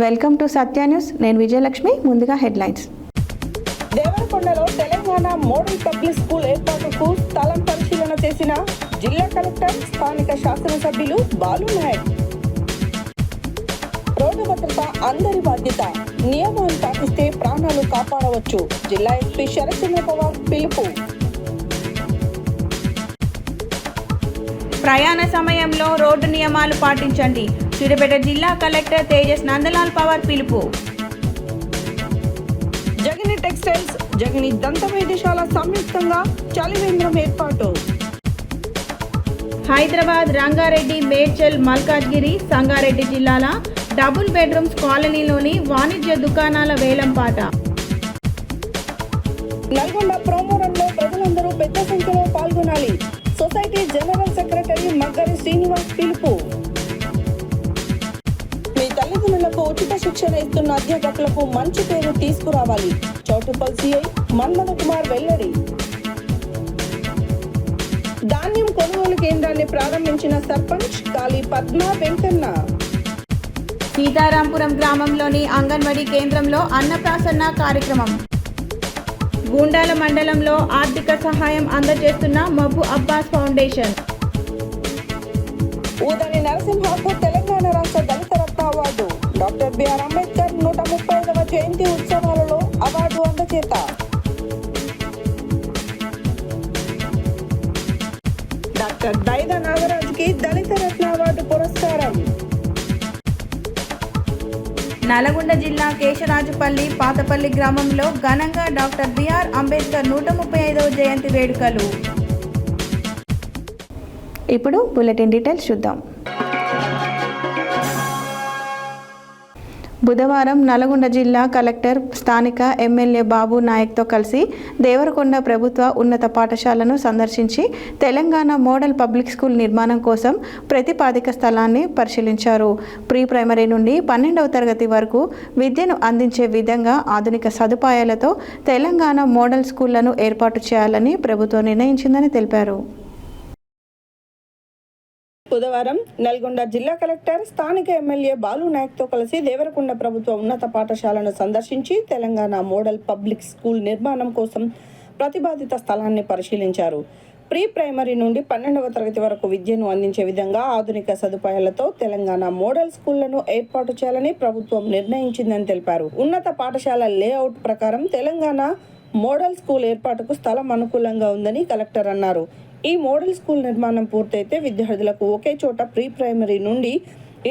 Welcome to Satya news. నేను విజయలక్ష్మి. ముందుగా headlines. దేవరకొండలో తెలంగాణ మోడల్ పబ్లిక్ స్కూల్ ఏర్పాటుకు స్థలం పరిశీలన చేసిన జిల్లా కలెక్టర్, స్థానిక శాసనసభ్యులు బాలు నాయక్. రోడ్డు భద్రత అందరి బాధ్యత, నియమాలు పాటిస్తే ప్రాణాలు కాపాడవచ్చు. జిల్లా ఎస్పీ శరత్చంద్ర పవార్ పిలుపు. ప్రయాణ సమయంలో రోడ్డు నియమాలు పాటించండి. సూర్యాపేట జిల్లా కలెక్టర్ తేజస్ నందలాల్ పవార్ పిలుపు. జగని టెక్స్టైల్స్, జగని దంత వైద్యశాల సంయుక్తంగా చలివేంద్రం ఏర్పాటు. హైదరాబాద్, రంగారెడ్డి, మేడ్చల్, మల్కాజ్గిరి, సంగారెడ్డి జిల్లాల డబుల్ బెడ్రూమ్స్ కాలనీలోని వాణిజ్య దుకాణాల వేలంపాట. నల్గొండ ప్రోమోరంలో ప్రజలందరూ పెద్ద సంఖ్యలో పాల్గొనాలి. Society general secretary Maggari Srinivas పిలుపు. మీ తల్లిదండ్రులకు ఉచిత శిక్షణ ఇస్తున్న అధ్యాపకులకు మంచి పేరు తీసుకురావాలి. చౌటుప్పల్ సిఐ మన్మథ కుమార్ వెల్లడి. ధాన్యం కొనుగోలు కేంద్రాన్ని ప్రారంభించిన సర్పంచ్ కాళీ పద్మ వెంకన్న. సీతారాంపురం గ్రామంలోని అంగన్వాడీ కేంద్రంలో అన్నప్రాసన్న కార్యక్రమం. గూండాల మండలంలో ఆర్థిక సహాయం అందజేస్తున్న మబ్బు అబ్బాస్ ఫౌండేషన్. ఊదని నరసింహకు తెలంగాణ రాష్ట్ర దళిత రత్న అవార్డు. డాక్టర్ బిఆర్ అంబేద్కర్ 135వ జయంతి ఉత్సవాలలో అవార్డు అందజేత. డాక్టర్ దైద నాగరాజుకి దళిత రత్న అవార్డు పురస్కారం. నల్గొండ జిల్లా కేశరాజుపల్లి పాతపల్లి గ్రామంలో ఘనంగా డాక్టర్ బిఆర్ అంబేద్కర్ 135వ జయంతి వేడుకలు. ఇప్పుడు బులెటిన్ డీటెయిల్స్ చూద్దాం. బుధవారం నల్గొండ జిల్లా కలెక్టర్ స్థానిక ఎమ్మెల్యే బాబు నాయక్తో కలిసి దేవరకొండ ప్రభుత్వ ఉన్నత పాఠశాలను సందర్శించి తెలంగాణ మోడల్ పబ్లిక్ స్కూల్ నిర్మాణం కోసం ప్రతిపాదిక స్థలాన్ని పరిశీలించారు. ప్రీ ప్రైమరీ నుండి 12వ తరగతి వరకు విద్యను అందించే విధంగా ఆధునిక సదుపాయాలతో తెలంగాణ మోడల్ స్కూళ్లను ఏర్పాటు చేయాలని ప్రభుత్వం నిర్ణయించిందని తెలిపారు. బుధవారం నల్గొండ జిల్లా కలెక్టర్ స్థానిక ఎమ్మెల్యే బాలు నాయక్తో కలిసి దేవరకొండ ప్రభుత్వ ఉన్నత పాఠశాలను సందర్శించి తెలంగాణ మోడల్ పబ్లిక్ స్కూల్ నిర్మాణం కోసం ప్రతిపాదిత స్థలాన్ని పరిశీలించారు. ప్రీ ప్రైమరీ నుండి 12వ తరగతి వరకు విద్యను అందించే విధంగా ఆధునిక సదుపాయాలతో తెలంగాణ మోడల్ స్కూళ్లను ఏర్పాటు చేయాలని ప్రభుత్వం నిర్ణయించిందని తెలిపారు. ఉన్నత పాఠశాల లేఅవుట్ ప్రకారం తెలంగాణ మోడల్ స్కూల్ ఏర్పాటుకు స్థలం అనుకూలంగా ఉందని కలెక్టర్ అన్నారు. ఈ మోడల్ స్కూల్ నిర్మాణం పూర్తయితే విద్యార్థులకు ఒకే చోట ప్రీ ప్రైమరీ నుండి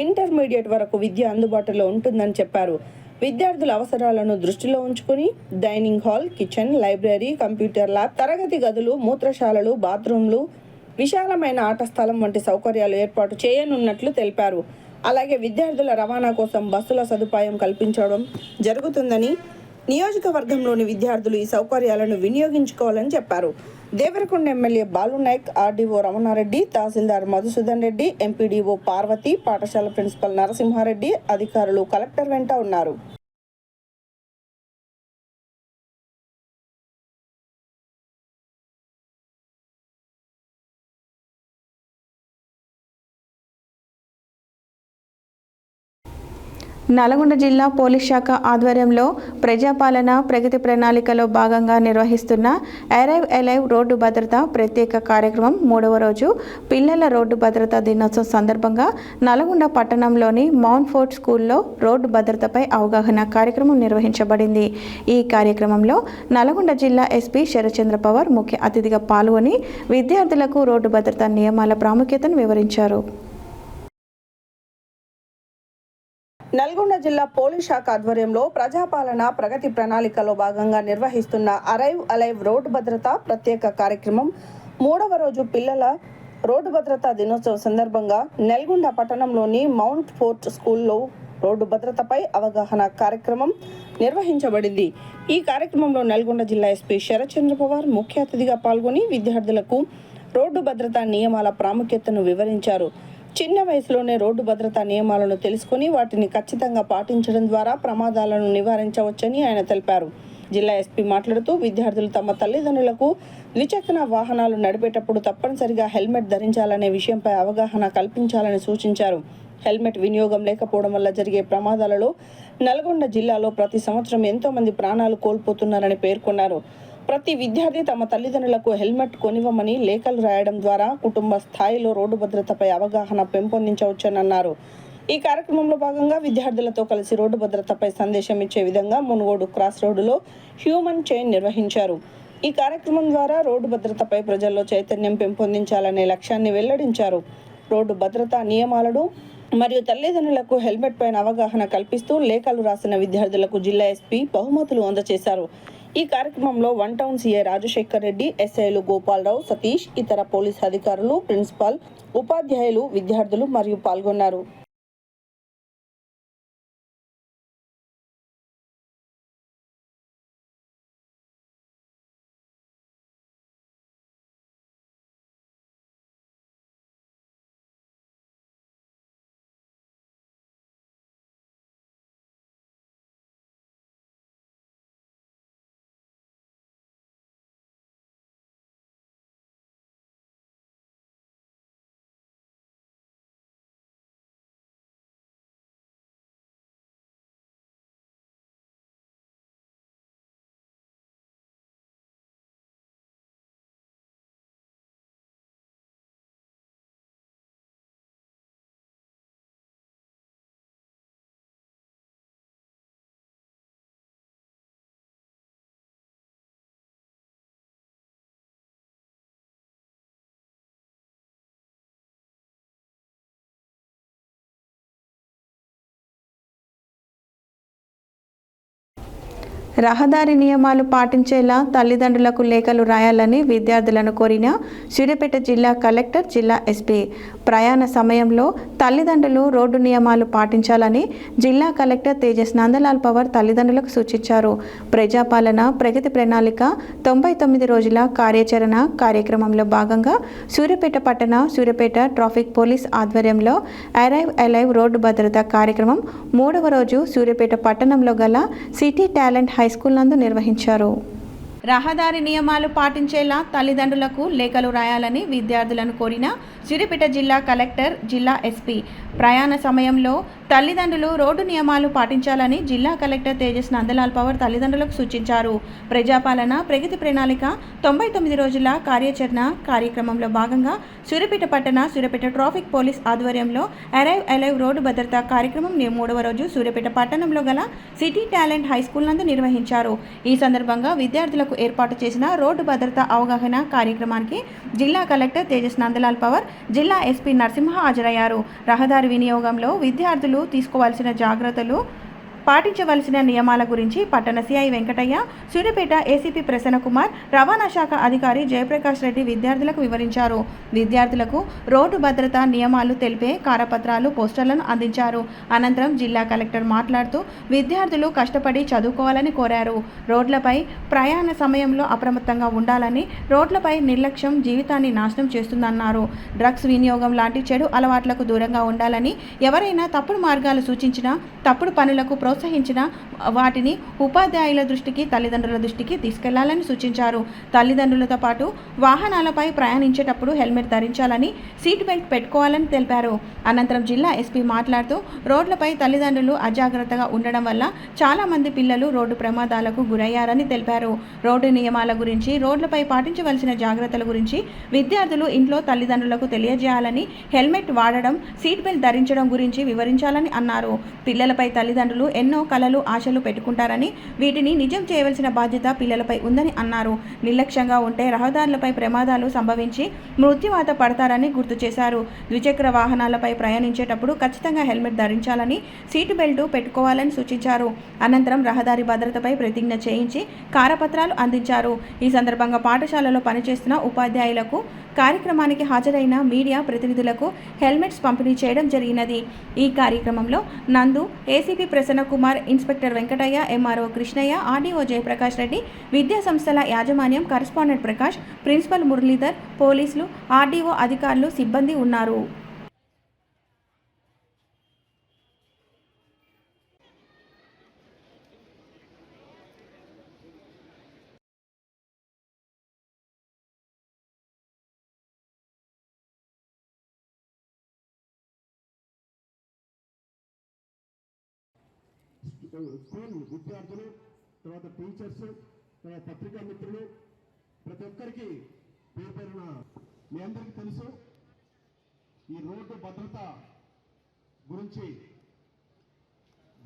ఇంటర్మీడియట్ వరకు విద్య అందుబాటులో ఉంటుందని చెప్పారు. విద్యార్థుల అవసరాలను దృష్టిలో ఉంచుకుని dining hall, kitchen, library, computer lab, తరగతి గదులు, మూత్రశాలలు, బాత్రూంలు, విశాలమైన ఆట స్థలం వంటి సౌకర్యాలు ఏర్పాటు చేయనున్నట్లు తెలిపారు. అలాగే విద్యార్థుల రవాణా కోసం బస్సుల సదుపాయం కల్పించడం జరుగుతుందని, నియోజకవర్గంలోని విద్యార్థులు ఈ సౌకర్యాలను వినియోగించుకోవాలని చెప్పారు. దేవరకొండ ఎమ్మెల్యే బాలు నాయక్, ఆర్డీఓ రమణారెడ్డి, తహసీల్దార్ మధుసూదన్ రెడ్డి, ఎంపీడీఓ పార్వతి, పాఠశాల ప్రిన్సిపల్ నరసింహారెడ్డి, అధికారులు కలెక్టర్ వెంట ఉన్నారు. నల్గొండ జిల్లా పోలీస్ శాఖ ఆధ్వర్యంలో ప్రజాపాలన ప్రగతి ప్రణాళికలో భాగంగా నిర్వహిస్తున్న అరైవ్ అలైవ్ రోడ్డు భద్రత ప్రత్యేక కార్యక్రమం 3వ రోజు పిల్లల రోడ్డు భద్రతా దినోత్సవం సందర్భంగా నల్గొండ పట్టణంలోని మౌంట్ ఫోర్ట్ స్కూల్లో రోడ్డు భద్రతపై అవగాహన కార్యక్రమం నిర్వహించబడింది. ఈ కార్యక్రమంలో నల్గొండ జిల్లా ఎస్పీ శరత్చంద్ర పవార్ ముఖ్య అతిథిగా పాల్గొని విద్యార్థులకు రోడ్డు భద్రతా నియమాల ప్రాముఖ్యతను వివరించారు. నల్గొండ జిల్లా పోలీస్ శాఖ ఆధ్వర్యంలో ప్రజాపాలన ప్రగతి ప్రణాళికలో భాగంగా నిర్వహిస్తున్న అరైవ్ అలైవ్ రోడ్డు భద్రత ప్రత్యేక కార్యక్రమం 3వ రోజు పిల్లల రోడ్డు భద్రతా దినోత్సవం సందర్భంగా నల్గొండ పట్టణంలోని మౌంట్ ఫోర్ట్ స్కూల్లో రోడ్డు భద్రతపై అవగాహన కార్యక్రమం నిర్వహించబడింది. ఈ కార్యక్రమంలో నల్గొండ జిల్లా ఎస్పీ శరత్చంద్ర పవార్ ముఖ్య అతిథిగా పాల్గొని విద్యార్థులకు రోడ్డు భద్రతా నియమాల ప్రాముఖ్యతను వివరించారు. చిన్న వయసులోనే రోడ్డు భద్రతా నియమాలను తెలుసుకుని వాటిని ఖచ్చితంగా పాటించడం ద్వారా ప్రమాదాలను నివారించవచ్చని ఆయన తెలిపారు. జిల్లా ఎస్పీ మాట్లాడుతూ విద్యార్థులు తమ తల్లిదండ్రులకు ద్విచక్ర వాహనాలు నడిపేటప్పుడు తప్పనిసరిగా హెల్మెట్ ధరించాలనే విషయంపై అవగాహన కల్పించాలని సూచించారు. హెల్మెట్ వినియోగం లేకపోవడం వల్ల జరిగే ప్రమాదాలలో నల్గొండ జిల్లాలో ప్రతి సంవత్సరం ఎంతో మంది ప్రాణాలు కోల్పోతున్నారని పేర్కొన్నారు. ప్రతి విద్యార్థి తమ తల్లిదండ్రులకు హెల్మెట్ కొనివ్వమని లేఖలు రాయడం ద్వారా కుటుంబ స్థాయిలో రోడ్డు భద్రతపై అవగాహన పెంపొందించవచ్చని అన్నారు. ఈ కార్యక్రమంలో భాగంగా విద్యార్థులతో కలిసి రోడ్డు భద్రతపై సందేశం ఇచ్చే విధంగా మునుగోడు క్రాస్ రోడ్డులో హ్యూమన్ చైన్ నిర్వహించారు. ఈ కార్యక్రమం ద్వారా రోడ్డు భద్రతపై ప్రజల్లో చైతన్యం పెంపొందించాలనే లక్ష్యాన్ని వెల్లడించారు. రోడ్డు భద్రతా నియమాలను మరియు తల్లిదండ్రులకు హెల్మెట్ పైన అవగాహన కల్పిస్తూ లేఖలు రాసిన విద్యార్థులకు జిల్లా ఎస్పీ బహుమతులు అందజేశారు. ఈ కార్యక్రమంలో one town CI Rajasekhar Reddy, ఎస్ఐలు గోపాలరావు, సతీష్, ఇతర పోలీస్ అధికారులు, ప్రిన్సిపాల్, ఉపాధ్యాయులు, విద్యార్థులు మరియు పాల్గొన్నారు. రహదారి నియమాలు పాటించేలా తల్లిదండ్రులకు లేఖలు రాయాలని విద్యార్థులను కోరిన సూర్యాపేట జిల్లా కలెక్టర్, జిల్లా ఎస్పీ. ప్రయాణ సమయంలో తల్లిదండ్రులు రోడ్డు నియమాలు పాటించాలని జిల్లా కలెక్టర్ తేజస్ నందలాల్ పవర్ తల్లిదండ్రులకు సూచించారు. ప్రజాపాలన ప్రగతి ప్రణాళిక 99 రోజుల కార్యాచరణ కార్యక్రమంలో భాగంగా సూర్యాపేట పట్టణ సూర్యాపేట ట్రాఫిక్ పోలీస్ ఆధ్వర్యంలో అరైవ్ అలైవ్ రోడ్డు భద్రతా కార్యక్రమం 3వ రోజు సూర్యాపేట పట్టణంలో గల సిటీ టాలెంట్ హై స్కూల్ నందు నిర్వహించారు. రహదారి నియమాలు పాటించేలా తల్లిదండ్రులకు లేఖలు రాయాలని విద్యార్థులను కోరిన సూర్యాపేట జిల్లా కలెక్టర్, జిల్లా ఎస్పీ. ప్రయాణ సమయంలో తల్లిదండ్రులు రోడ్డు నియమాలు పాటించాలని జిల్లా కలెక్టర్ తేజస్ నందలాల్ పవర్ తల్లిదండ్రులకు సూచించారు. ప్రజాపాలన ప్రగతి ప్రణాళిక 99 రోజుల కార్యాచరణ కార్యక్రమంలో భాగంగా సూర్యాపేట పట్టణ సూర్యాపేట ట్రాఫిక్ పోలీస్ ఆధ్వర్యంలో అరైవ్ అలైవ్ రోడ్డు భద్రతా కార్యక్రమం 3వ రోజు సూర్యాపేట పట్టణంలో గల సిటీ టాలెంట్ హై స్కూల్ నందు నిర్వహించారు. ఈ సందర్భంగా విద్యార్థులకు ఏర్పాటు చేసిన రోడ్డు భద్రతా అవగాహన కార్యక్రమానికి జిల్లా కలెక్టర్ తేజస్ నందలాల్ పవర్, జిల్లా ఎస్పీ నరసింహ హాజరయ్యారు. రహదారి వినియోగంలో విద్యార్థులు తీసుకోవాల్సిన జాగ్రత్తలు, పాటించవలసిన నియమాల గురించి పట్టణ సిఐ వెంకటయ్య, సూర్యాపేట ఏసీపీ ప్రసన్న కుమార్, రవాణా శాఖ అధికారి జయప్రకాష్ రెడ్డి విద్యార్థులకు వివరించారు. విద్యార్థులకు రోడ్డు భద్రతా నియమాలు తెలిపే కరపత్రాలు, పోస్టర్లను అందించారు. అనంతరం జిల్లా కలెక్టర్ మాట్లాడుతూ విద్యార్థులు కష్టపడి చదువుకోవాలని కోరారు. రోడ్లపై ప్రయాణ సమయంలో అప్రమత్తంగా ఉండాలని, రోడ్లపై నిర్లక్ష్యం జీవితాన్ని నాశనం చేస్తుందన్నారు. డ్రగ్స్ వినియోగం లాంటి చెడు అలవాట్లకు దూరంగా ఉండాలని, ఎవరైనా తప్పుడు మార్గాలు సూచించినా, తప్పుడు పనులకు ప్రోత్సహించిన వాటిని ఉపాధ్యాయుల దృష్టికి, తల్లిదండ్రుల దృష్టికి తీసుకెళ్లాలని సూచించారు. తల్లిదండ్రులతో పాటు వాహనాలపై ప్రయాణించేటప్పుడు హెల్మెట్ ధరించాలని, సీట్ బెల్ట్ పెట్టుకోవాలని తెలిపారు. అనంతరం జిల్లా ఎస్పీ మాట్లాడుతూ రోడ్లపై తల్లిదండ్రులు అజాగ్రత్తగా ఉండడం వల్ల చాలా మంది పిల్లలు రోడ్డు ప్రమాదాలకు గురయ్యారని తెలిపారు. రోడ్డు నియమాల గురించి, రోడ్లపై పాటించవలసిన జాగ్రత్తల గురించి విద్యార్థులు ఇంట్లో తల్లిదండ్రులకు తెలియజేయాలని, హెల్మెట్ వాడడం, సీట్ బెల్ట్ ధరించడం గురించి వివరించాలని అన్నారు. పిల్లలపై తల్లిదండ్రులు ఎన్నో కలలు, ఆశలు పెట్టుకుంటారని, వీటిని నిజం చేయవలసిన బాధ్యత పిల్లలపై ఉందని అన్నారు. నిర్లక్ష్యంగా ఉంటే రహదారులపై ప్రమాదాలు సంభవించి మృత్యువాత పడతారని గుర్తు చేశారు. ద్విచక్ర వాహనాలపై ప్రయాణించేటప్పుడు ఖచ్చితంగా హెల్మెట్ ధరించాలని, సీటు బెల్ట్ పెట్టుకోవాలని సూచించారు. అనంతరం రహదారి భద్రతపై ప్రతిజ్ఞ చేయించి కరపత్రాలు అందించారు. ఈ సందర్భంగా పాఠశాలలో పనిచేస్తున్న ఉపాధ్యాయులకు, కార్యక్రమానికి హాజరైన మీడియా ప్రతినిధులకు హెల్మెట్స్ పంపిణీ చేయడం జరిగినది. ఈ కార్యక్రమంలో నందు, ACP Prasanna Kumar, inspector Venkataiah, MRO Krishnaiah, RDO Jayaprakash Reddy, విద్యా సంస్థల యాజమాన్యం, కరెస్పాండెంట్ ప్రకాష్, ప్రిన్సిపల్ మురళీధర్, పోలీసులు, ఆర్డీఓ అధికారులు, సిబ్బంది ఉన్నారు. స్కూల్ విద్యార్థులు, తర్వాత టీచర్స్, తర్వాత పత్రికా మిత్రులు, ప్రతి ఒక్కరికి పేరు పేరున మీ అందరికీ తెలుసు. ఈ రోడ్డు భద్రత గురించి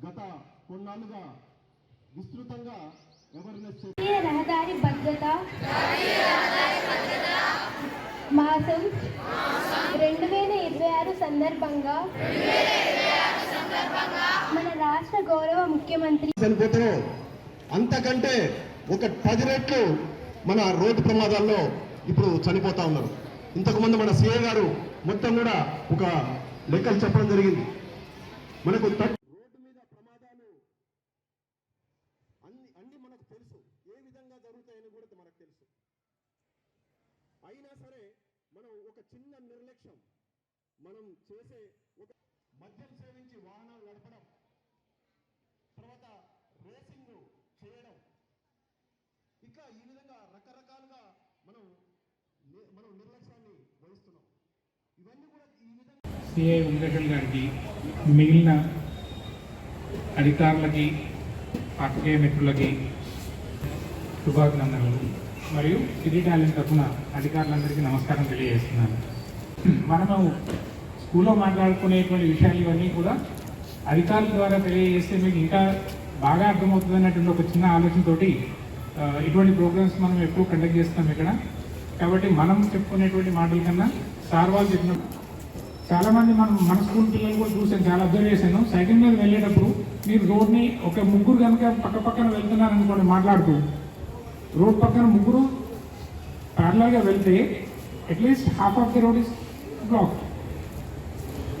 గత కొన్నాళ్ళుగా విస్తృతంగా అవేర్నెస్ జాతీయ రహదారి భద్రత మాసం 2026 సందర్భంగా మన రాష్ట్ర గౌరవ ముఖ్యమంత్రి చనిపోతారో అంతకంటే ఒక 10 రెట్లు మన రోడ్డు ప్రమాదాల్లో ఇప్పుడు చనిపోతా ఉన్నారు. ఇంతకుముందు మన సీఏ గారు మొత్తం కూడా ఒక లెక్కలు చెప్పడం జరిగింది. మనకు రోడ్డు మీద ప్రమాదాలు అన్ని మనకు తెలుసు, ఏ విధంగా జరుగుతాయని కూడా మనకు తెలుసు. అయినా సరే మనం ఒక చిన్న నిర్లక్ష్యం, మనం చేసే ఒక మద్యం సేవించి వాహనాలు నడపడం, తర్వాత రేసింగ్ చేయడం, ఇట్లా ఈ విధంగా రకరకాలుగా మనం నిర్లక్ష్యాన్ని వహిస్తున్నాం. ఇవన్నీ కూడా ఈ విధంగా సిఐ వెంకటేశ్వర గారికి, మిగిలిన అధికారులకి, పాత్రికేయ మిత్రులకి శుభాభినందనలు మరియు సిటీ టాలెంట్ తరఫున అధికారులందరికీ నమస్కారం తెలియజేస్తున్నాను. మనము స్కూల్లో మాట్లాడుకునేటువంటి విషయాలు ఇవన్నీ కూడా అధికారుల ద్వారా తెలియజేస్తే మీకు ఇంకా బాగా అర్థమవుతుంది అన్నటువంటి ఒక చిన్న ఆలోచనతోటి ఇటువంటి ప్రోగ్రామ్స్ మనం ఎప్పుడు కండక్ట్ చేస్తాం ఇక్కడ. కాబట్టి మనం చెప్పుకునేటువంటి మాటల కన్నా సార్ వాళ్ళు చెప్పిన చాలామంది మన స్కూల్ పిల్లలు కూడా చూసాను, చాలా అబ్జర్వ్ చేశాను. సైకిల్ మీద వెళ్ళేటప్పుడు మీరు రోడ్ని ఒక ముగ్గురు కనుక పక్కన వెళ్తున్నారనుకోండి, మాట్లాడుతూ రోడ్ పక్కన ముగ్గురు ప్యారలల్గా వెళ్తే at least half of the road is block.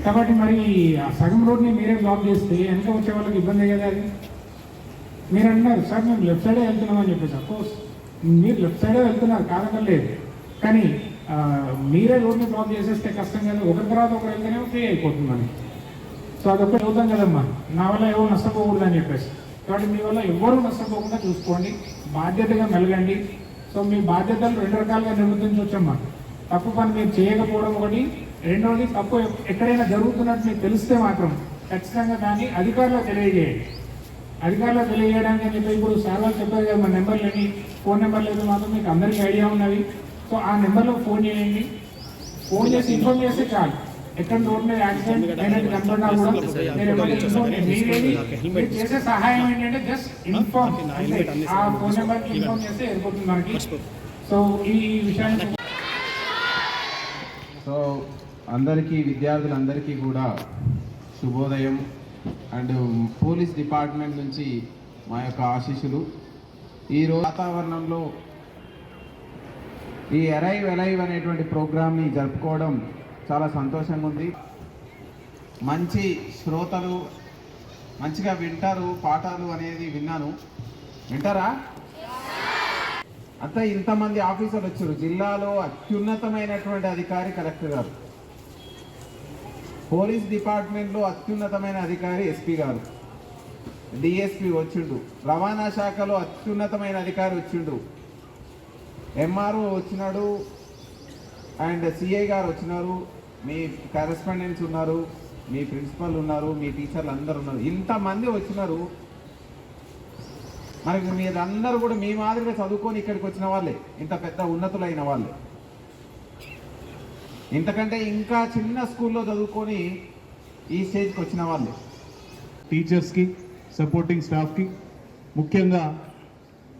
కాబట్టి మరి ఆ సగం రోడ్ని మీరే బ్లాక్ చేస్తే వెనక వచ్చే వాళ్ళకి ఇబ్బంది కదా. అది మీరు అంటున్నారు సార్ మేము లెఫ్ట్ సైడే వెళ్తున్నామని చెప్పేసి, అఫ్కోర్స్ మీరు లెఫ్ట్ సైడే వెళ్తున్నారు కాదనలేదు, కానీ మీరే రోడ్ని బ్లాక్ చేసేస్తే కష్టం కదా. ఒకరి తర్వాత ఒకరు వెళ్తేనే ఫ్రీ అయిపోతుంది అని. సో అదొక్కటి చదువుతాం కదమ్మా, నా వల్ల ఎవరు నష్టపోకూడదు అని చెప్పేసి. కాబట్టి మీ వల్ల ఎవరు నష్టపోకుండా చూసుకోండి, బాధ్యతగా మెలగండి. సో మీ బాధ్యతలు 2 రకాలుగా నిర్వర్తించవచ్చమ్మా. తప్పు పని మీరు చేయకపోవడం ఒకటి, రెండవది తప్పు ఎక్కడైనా జరుగుతున్నట్టు మీకు తెలిస్తే మాత్రం ఖచ్చితంగా దాన్ని అధికారులకు తెలియజేయండి. అధికారులకు తెలియజేయడానికి అని చెప్పి ఇప్పుడు సార్ వాళ్ళు చెప్పారు కదా, మన నెంబర్లని, ఫోన్ నెంబర్లు అయితే మాత్రం మీకు అందరికీ ఐడియా ఉన్నవి. సో ఆ నెంబర్లో ఫోన్ చేయండి, ఫోన్ చేసి ఇన్ఫార్మ్ చేస్తే చాలు. ఎక్కడ రోడ్ మీద యాక్సిడెంట్ అయినట్టు కనపడినా కూడా మీరు చేసే సహాయం ఏంటంటే జస్ట్ ఇన్ఫార్మ్, అంటే ఆ ఫోన్ నెంబర్కి ఇన్ఫార్మ్ చేస్తే వెళ్ళిపోతుంది మనకి. సో ఈ విషయాన్ని సో అందరికీ, విద్యార్థులందరికీ కూడా శుభోదయం. అండ్ పోలీస్ డిపార్ట్మెంట్ నుంచి మా యొక్క ఆశీస్సులు. ఈరోజు వాతావరణంలో ఈ అరైవ్ అలైవ్ అనేటువంటి ప్రోగ్రామ్ని జరుపుకోవడం చాలా సంతోషంగా ఉంది. మంచి శ్రోతలు మంచిగా వింటారు, పాఠాలు అనేది విన్నాను. వింటారా? అంతా ఇంతమంది ఆఫీసర్లు వచ్చారు. జిల్లాలో అత్యున్నతమైనటువంటి అధికారి కలెక్టర్ గారు, పోలీస్ డిపార్ట్మెంట్లో అత్యున్నతమైన అధికారి ఎస్పీ గారు, డిఎస్పీ వచ్చిండు, రవాణా శాఖలో అత్యున్నతమైన అధికారి వచ్చిండు, ఎంఆర్ఓ వచ్చినాడు, అండ్ సిఐ గారు వచ్చినారు, మీ కరెస్పాండెంట్స్ ఉన్నారు, మీ ప్రిన్సిపల్ ఉన్నారు, మీ టీచర్లు అందరు ఉన్నారు. ఇంతమంది వచ్చినారు. మనకి మీరందరూ కూడా మీ మాదిరిగా చదువుకొని ఇక్కడికి వచ్చిన వాళ్ళే, ఇంత పెద్ద ఉన్నతులైన వాళ్ళే. ఇంతకంటే ఇంకా చిన్న స్కూల్లో చదువుకొని ఈ స్టేజ్కి వచ్చిన వాళ్ళే. టీచర్స్కి, సపోర్టింగ్ స్టాఫ్కి, ముఖ్యంగా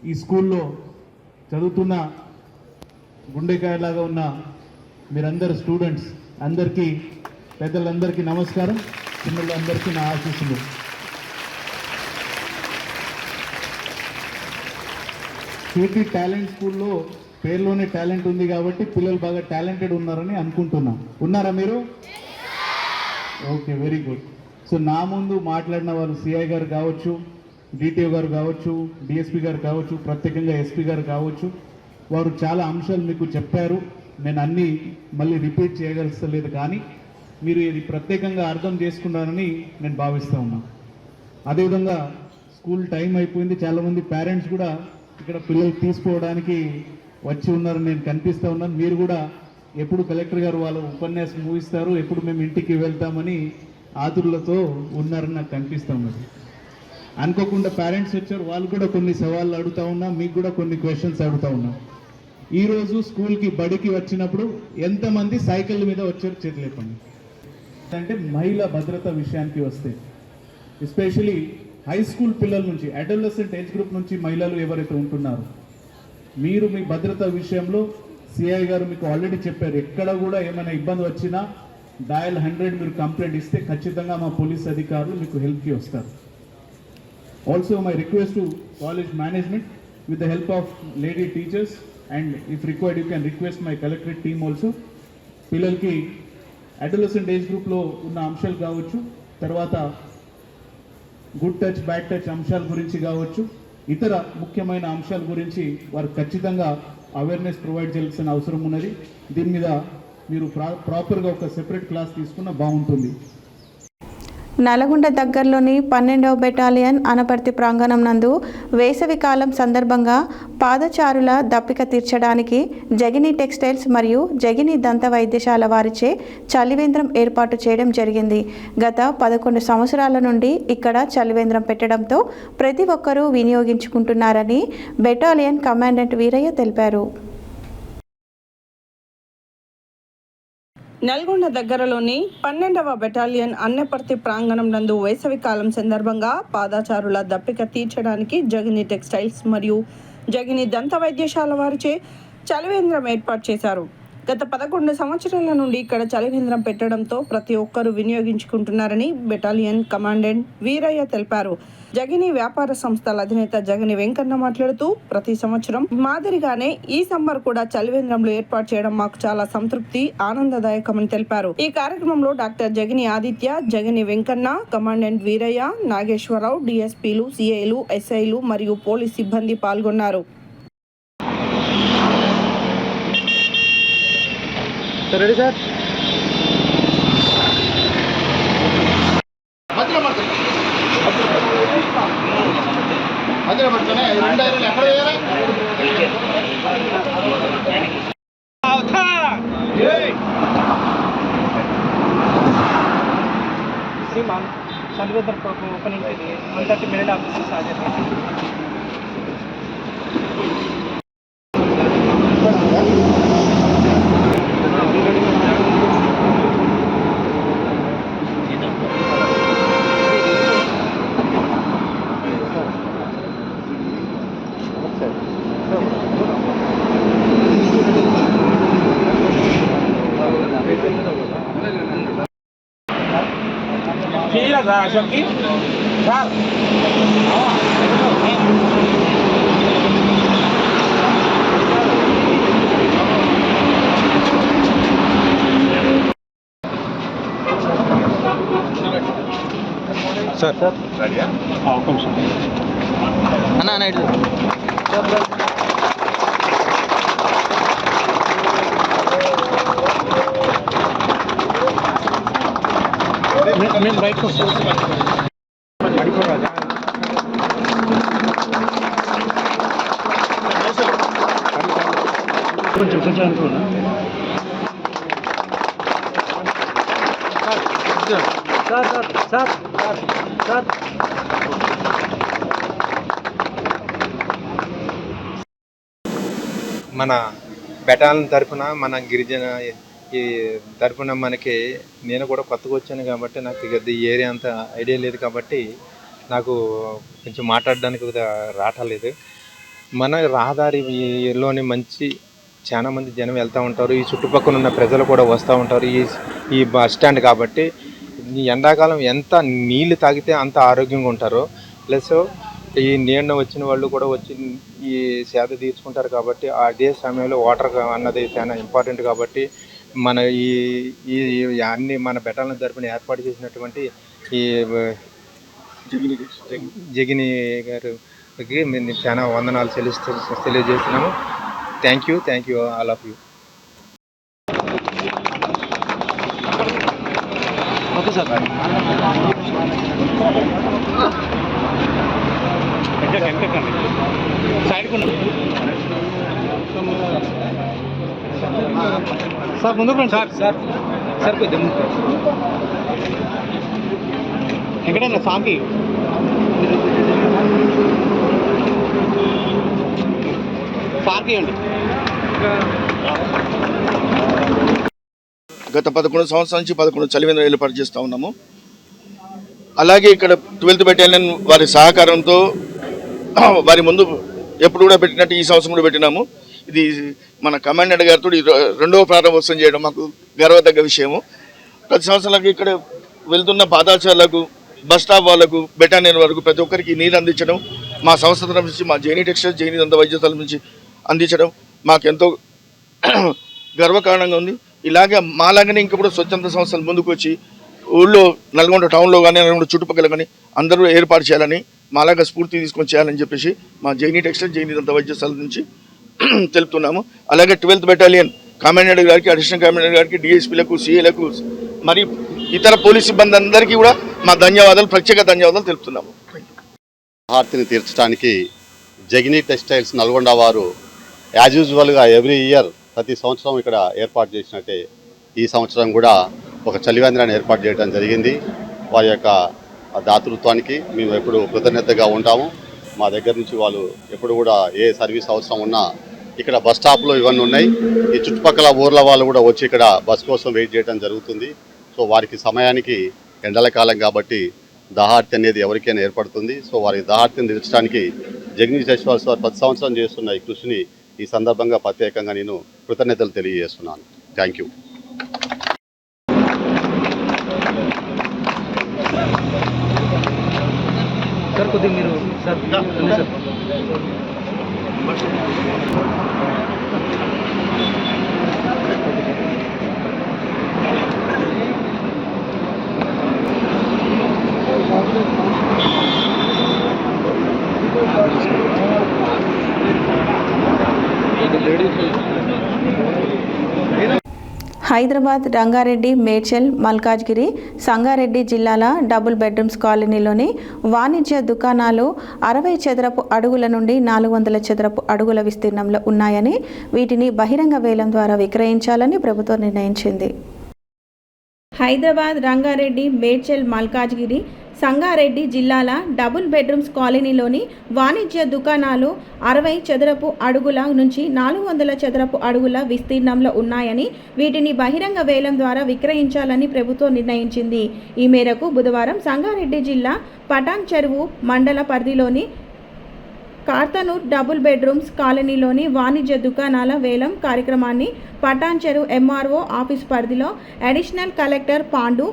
ఈ స్కూల్లో చదువుతున్న గుండెకాయలాగా ఉన్న మీరందరు స్టూడెంట్స్ అందరికీ, పెద్దలందరికీ నమస్కారం, పిల్లలందరికీ నా ఆశీస్సులు. సిటీ టాలెంట్ స్కూల్లో పేరులోనే టాలెంట్ ఉంది కాబట్టి పిల్లలు బాగా టాలెంటెడ్ ఉన్నారని అనుకుంటున్నా. ఉన్నారా మీరు? Okay, very good. సో నా ముందు మాట్లాడిన వాళ్ళు సిఐ గారు కావచ్చు, డిటిఓ గారు కావచ్చు, డిఎస్పీ గారు కావచ్చు, ప్రత్యేకంగా ఎస్పీ గారు కావచ్చు, వారు చాలా అంశాలు మీకు చెప్పారు. నేను అన్నీ మళ్ళీ రిపీట్ చేయగలలేదు, కానీ మీరు ఇది ప్రత్యేకంగా అర్థం చేసుకున్నారని నేను భావిస్తూ ఉన్నాను. అదేవిధంగా స్కూల్ టైం అయిపోయింది, చాలామంది పేరెంట్స్ కూడా ఇక్కడ పిల్లలు తీసుకోవడానికి వచ్చి ఉన్నారని నేను కనిపిస్తూ ఉన్నాను. మీరు కూడా ఎప్పుడు కలెక్టర్ గారు వాళ్ళ ఉపన్యాసం ముగిస్తారు, ఎప్పుడు మేము ఇంటికి వెళ్తామని ఆతురులతో ఉన్నారని నాకు కనిపిస్తూ ఉన్నది. అనుకోకుండా పేరెంట్స్ వచ్చారు, వాళ్ళు కూడా కొన్ని సవాళ్ళు అడుగుతా ఉన్నా, మీకు కూడా కొన్ని క్వశ్చన్స్ అడుగుతా ఉన్నా. ఈరోజు స్కూల్కి బడికి వచ్చినప్పుడు ఎంతమంది సైకిల్ మీద వచ్చారు చేతులేపండి. అంటే మహిళా భద్రత విషయానికి వస్తే ఎస్పెషలీ హై స్కూల్ పిల్లల నుంచి, అడోలసెంట్ ఏజ్ గ్రూప్ నుంచి మహిళలు ఎవరైతే ఉంటున్నారో మీరు మీ భద్రత విషయంలో సిఐ గారు మీకు ఆల్రెడీ చెప్పారు, ఎక్కడ కూడా ఏమైనా ఇబ్బంది వచ్చినా డయల్ 100 మీరు కంప్లైంట్ ఇస్తే ఖచ్చితంగా మా పోలీస్ అధికారులు మీకు హెల్ప్కి వస్తారు. Also my request to college management with the help of lady teachers and if required you can request my collectorate team also. పిల్లలకి అడోలసెంట్ ఏజ్ గ్రూప్లో ఉన్న అంశాలు కావచ్చు, తర్వాత గుడ్ టచ్ బ్యాడ్ టచ్ అంశాల గురించి కావచ్చు, ఇతర ముఖ్యమైన అంశాల గురించి వారు ఖచ్చితంగా అవేర్నెస్ ప్రొవైడ్ చేయాల్సిన అవసరం ఉన్నది. దీని మీద మీరు ప్రాపర్గా ఒక సెపరేట్ క్లాస్ తీసుకున్నా బాగుంటుంది. నల్గొండ దగ్గరలోని 12వ బెటాలియన్ అనపర్తి ప్రాంగణం నందు వేసవి కాలం సందర్భంగా పాదచారుల దప్పిక తీర్చడానికి జగిని టెక్స్టైల్స్ మరియు జగిని దంత వైద్యశాల వారిచే చలివేంద్రం ఏర్పాటు చేయడం జరిగింది. గత 11 సంవత్సరాల నుండి ఇక్కడ చలివేంద్రం పెట్టడంతో ప్రతి ఒక్కరూ వినియోగించుకుంటున్నారని బెటాలియన్ కమాండెంట్ వీరయ్య తెలిపారు. నల్గొండ దగ్గరలోని 12వ బెటాలియన్ అన్నపర్తి ప్రాంగణం నందు వేసవికాలం సందర్భంగా పాదచారుల దప్పిక తీర్చడానికి జగిని టెక్స్టైల్స్ మరియు జగిని దంత వైద్యశాల వారిచే చలివేంద్రం ఏర్పాటు చేశారు. గత 11 సంవత్సరాల నుండి ఇక్కడ చలివేంద్రం పెట్టడంతో ప్రతి ఒక్కరూ వినియోగించుకుంటున్నారని బెటాలియన్ కమాండెంట్ వీరయ్య తెలిపారు. జగిని వ్యాపార సంస్థల అధినేత జగిని వెంకన్న మాట్లాడుతూ ప్రతి సంవత్సరం మాదిరిగానే ఈ సమ్మర్ కూడా చలివేంద్రంలో ఏర్పాటు చేయడం మాకు చాలా సంతృప్తి, ఆనందదాయకమని తెలిపారు. ఈ కార్యక్రమంలో డాక్టర్ జగిని ఆదిత్య, జగిని వెంకన్న, కమాండెంట్ వీరయ్య, నాగేశ్వరరావు, డిఎస్పీలు, సిఐలు, ఎస్ఐలు మరియు పోలీస్ సిబ్బంది పాల్గొన్నారు. Ready sir. మధ్యలో పడుతున్నాయి 2 ఐరన్లు ఎక్కడ వేయాలి? श्रीमान चलिवेंद्र ओपनिंग के लिए 130 मिनट ऑफिस आ जाते हैं. సార్ రెడీయా? ఒక నిమిషం అన్న ఇటు మేము బయటకు కొంచెం కొంచెం అనుకున్నా సార్ సార్ సార్ సార్ మన బెటాలియన్ తరఫున మన గిరిజన ఈ తరఫున మనకి నేను కూడా కొత్తగా వచ్చాను కాబట్టి నాకు ఈ ఏరియా అంతా ఐడియా లేదు కాబట్టి నాకు కొంచెం మాట్లాడడానికి రావట్లేదు. మన రహదారిలోని మంచి చాలా మంది జనం వెళ్తూ ఉంటారు, ఈ చుట్టుపక్కల ఉన్న ప్రజలు కూడా వస్తూ ఉంటారు. ఈ బస్ స్టాండ్ కాబట్టి ఈ ఎండాకాలం ఎంత నీళ్ళు తాగితే అంత ఆరోగ్యంగా ఉంటారు. ప్లస్ ఈ నీళ్ళ వచ్చిన వాళ్ళు కూడా వచ్చి ఈ సేద తీర్చుకుంటారు కాబట్టి అదే సమయంలో వాటర్ అన్నది చాలా ఇంపార్టెంట్ కాబట్టి మన ఈ అన్ని మన బెటాలియన్ తరపున ఏర్పాటు చేసినటువంటి ఈ జగిని గారికి మేము చాలా వందనాలు తెలియజేస్తున్నాము. Thank you all of you. Okay sir. Side sir ముందుకు రండి సార్. సార్ సార్ కొద్దిగా ఎక్కడన్నా సాంకి గత 11 సంవత్సరాల నుంచి 11 చలివేంద్రాలు ఏర్పాటు చేస్తూ ఉన్నాము. అలాగే ఇక్కడ 12th బెటాలియన్ వారి సహకారంతో వారి ముందు ఎప్పుడు కూడా పెట్టినట్టు ఈ సంవత్సరం కూడా పెట్టినాము. ఇది మన కమాండెంట్ గారితో రెండవ ప్రారంభోత్సవం చేయడం మాకు గర్వదగ్గ విషయము. ప్రతి సంవత్సరాలకు ఇక్కడ వెళ్తున్న పాదాచారులకు, బస్ స్టాప్ వాళ్ళకు, బెటాలియన్ వరకు ప్రతి ఒక్కరికి నీరు అందించడం మా సంస్థ నుంచి, మా జైనీ టెక్స్టైల్స్, జైనీ దంత వైద్యశాల నుంచి అందించడం మాకెంతో గర్వకారణంగా ఉంది. ఇలాగే మాలాగానే ఇంకా కూడా స్వచ్ఛంద సంస్థలు ముందుకు వచ్చి ఊళ్ళో నల్గొండ టౌన్లో కానీ నల్గొండ చుట్టుపక్కల కానీ అందరూ ఏర్పాటు చేయాలని, మాలాగా స్ఫూర్తి తీసుకొని చేయాలని చెప్పేసి మా జైనీ టెక్స్టైల్, జైనీ దంత వైద్యశాల నుంచి తెలుపుతున్నాము. అలాగే 12th బెటాలియన్ కమాండెంట్ గారికి, అడిషనల్ కమాండెంట్ గారికి, డిఎస్పీలకు, సిఏలకు, మరి ఇతర పోలీస్ సిబ్బంది అందరికీ కూడా మా ధన్యవాదాలు, ప్రత్యేక ధన్యవాదాలు తెలుపుతున్నాము. ఆర్తిని తీర్చడానికి జగినీ టెక్స్టైల్స్ నల్గొండ వారు యాజ్ యూజువల్గా ఎవ్రీ ఇయర్ ప్రతి సంవత్సరం ఇక్కడ ఏర్పాటు చేసినట్టే ఈ సంవత్సరం కూడా ఒక చలివేంద్రాన్ని ఏర్పాటు చేయడం జరిగింది. వారి యొక్క దాతృత్వానికి మేము ఎప్పుడు కృతజ్ఞతగా ఉంటాము. మా దగ్గర నుంచి వాళ్ళు ఎప్పుడు కూడా ఏ సర్వీస్ అవసరం ఉన్నా ఇక్కడ బస్ స్టాప్లో ఇవన్నీ ఉన్నాయి. ఈ చుట్టుపక్కల ఊర్ల వాళ్ళు కూడా వచ్చి ఇక్కడ బస్ కోసం వెయిట్ చేయడం జరుగుతుంది. సో వారికి సమయానికి ఎండల కాలం కాబట్టి దాహార్తి అనేది ఎవరికైనా ఏర్పడుతుంది. సో వారి దాహార్తిని తీర్చడానికి జగనీ టెక్స్టైల్స్ వారు ప్రతి సంవత్సరం చేస్తున్న ఈ కృషిని ఈ సందర్భంగా ప్రత్యేకంగా నేను కృతజ్ఞతలు తెలియజేస్తున్నాను. Thank you. సార్ కొద్దిగా మీరు సార్ హైదరాబాద్, రంగారెడ్డి, మేడ్చల్, మల్కాజ్గిరి, సంగారెడ్డి జిల్లాల డబుల్ బెడ్రూమ్స్ కాలనీలోని వాణిజ్య దుకాణాలు 60 చదరపు అడుగుల నుండి 400 చదరపు అడుగుల విస్తీర్ణంలో ఉన్నాయని, వీటిని బహిరంగ వేలం ద్వారా విక్రయించాలని ప్రభుత్వం నిర్ణయించింది. హైదరాబాద్, రంగారెడ్డి, మేడ్చల్, మల్కాజ్గిరి, సంగారెడ్డి జిల్లాల డబుల్ బెడ్రూమ్స్ కాలనీలోని వాణిజ్య దుకాణాలు 60 చదరపు అడుగుల నుంచి 400 చదరపు అడుగుల విస్తీర్ణంలో ఉన్నాయని, వీటిని బహిరంగ వేలం ద్వారా విక్రయించాలని ప్రభుత్వం నిర్ణయించింది. ఈ మేరకు బుధవారం సంగారెడ్డి జిల్లా పటాన్ చెరువు మండల పరిధిలోని కార్తనూర్ డబుల్ బెడ్రూమ్స్ కాలనీలోని వాణిజ్య దుకాణాల వేలం కార్యక్రమాన్ని పటాన్ చెరువు ఎంఆర్ఓ ఆఫీస్ పరిధిలో additional collector Pandu,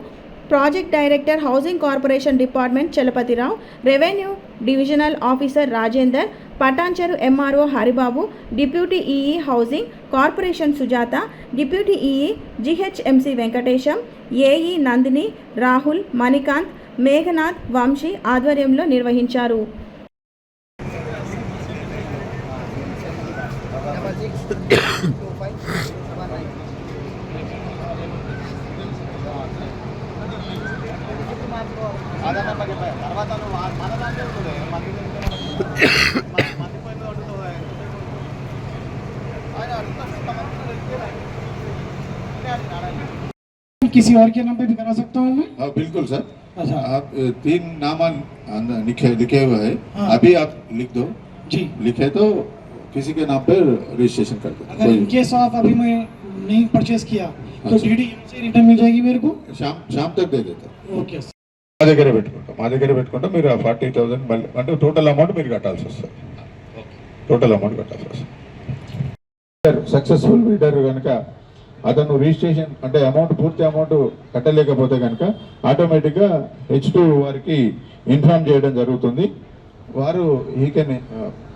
project director housing corporation department Chalapathirao, revenue divisional officer Rajender, Patancheru MRO Haribabu, deputy EE housing corporation Sujatha, deputy EE GHMC Venkatesham, AE Nandini, Rahul, Manikanth, Meghanath, Vamsi ఆధ్వర్యంలో నిర్వహించారు. किसी और के नाम पे भी करा सकता हूँ मैं? हाँ बिल्कुल सर. अच्छा. आप 3 नाम लिखे हुए हैं. हाँ. अभी आप लिख दो. जी. लिखे तो किसी के नाम पे रजिस्ट्रेशन कर दो. अगर इन केस ऑफ अभी मैं नहीं परचेस किया तो अच्छा. डीडी से रिटर्न मिल जाएगी मेरे को? शाम तक दे देता. ఓకే. మా దగ్గర పెట్టుకుంటాం మీరు 40,000 మళ్ళీ అంటే టోటల్ అమౌంట్ మీరు కట్టాల్సి వస్తుంది. టోటల్ అమౌంట్ కట్టాల్సి వస్తుంది. సక్సెస్ఫుల్ బిల్డర్ కనుక అతను రిజిస్ట్రేషన్ అంటే అమౌంట్ పూర్తి అమౌంట్ కట్టలేకపోతే కనుక ఆటోమేటిక్గా H2 వారికి ఇన్ఫార్మ్ చేయడం జరుగుతుంది. వారు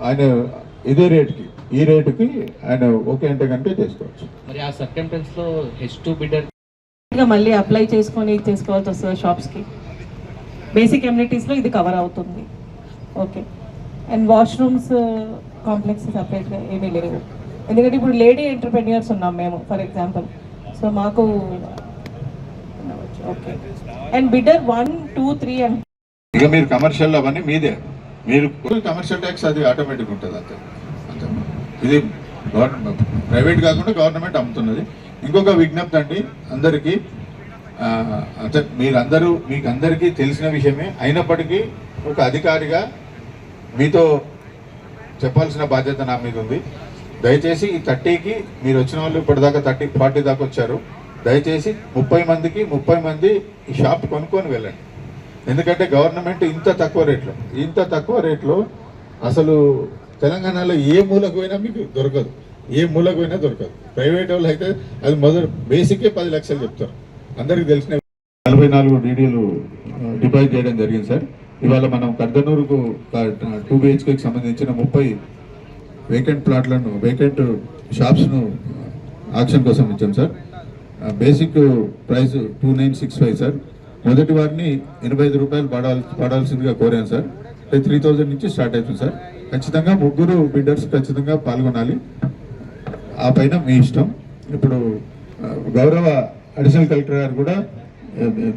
ఆయన ఇదే రేట్కి ఈ రేటుకి ఆయన ఓకే అంటే కనుక చేసుకోవచ్చు. మరి ఆ సర్కమ్స్టెన్స్లో H2 బిడ్డర్ మళ్ళీ అప్లై చేసుకోవాల్సి వస్తుంది షాప్స్కి. బేసిక్ ఎమ్యూనిటీస్లో ఇది కవర్ అవుతుంది. ఓకే. అండ్ వాష్రూమ్స్ కాంప్లెక్స్ సపరేట్గా ఏమీ లేవు, ఎందుకంటే ఇప్పుడు లేడీ ఎంటర్ప్రెన్యూర్స్ ఉన్నాం మేము ఫర్ ఎగ్జాంపుల్. సో మాకు ఓకే. అండ్ బిడ్డర్ 1, 2, 3 అండ్ ఇక మీరు కమర్షియల్ అవన్నీ మీదే, మీరు కమర్షియల్ ట్యాక్స్ అది ఆటోమేటిక్ ఉంటుంది అంతే. అంతే ఇది ప్రైవేట్ కాకుండా గవర్నమెంట్ అమ్ముతున్నది. ఇంకొక విజ్ఞప్తి అండి అందరికీ, అంటే మీకు అందరికీ తెలిసిన విషయమే అయినప్పటికీ ఒక అధికారిగా మీతో చెప్పాల్సిన బాధ్యత నా మీద ఉంది. దయచేసి ఈ 30కి మీరు వచ్చిన వాళ్ళు ఇప్పటిదాకా 40 దాకా వచ్చారు. దయచేసి 30 మంది ఈ షాప్ కొనుక్కొని వెళ్ళండి. ఎందుకంటే గవర్నమెంట్ ఇంత తక్కువ రేట్లో అసలు తెలంగాణలో ఏ మూలకు పోయినా మీకు దొరకదు. ప్రైవేట్ వాళ్ళు అయితే అది మొదటి బేసికే 10 లక్షలు చెప్తారు. అందరికీ తెలిసిన 44 డీడీలు డిపాజిట్ చేయడం జరిగింది సార్. ఇవాళ మనం కర్దనూరుకు 2 BHKకి సంబంధించిన 30 వేకెంట్ షాప్స్ను ఆక్షన్ కోసం ఇచ్చాం సార్. Basic price 2965 sir. మొదటి వారిని 85 రూపాయలు పడాల్సిందిగా కోరాను సార్. 3000 నుంచి స్టార్ట్ అవుతుంది సార్. ఖచ్చితంగా 3 బిడ్డర్స్ ఖచ్చితంగా పాల్గొనాలి. ఆ పైన మీ ఇష్టం. ఇప్పుడు గౌరవ అడిషనల్ కలెక్టర్ గారు కూడా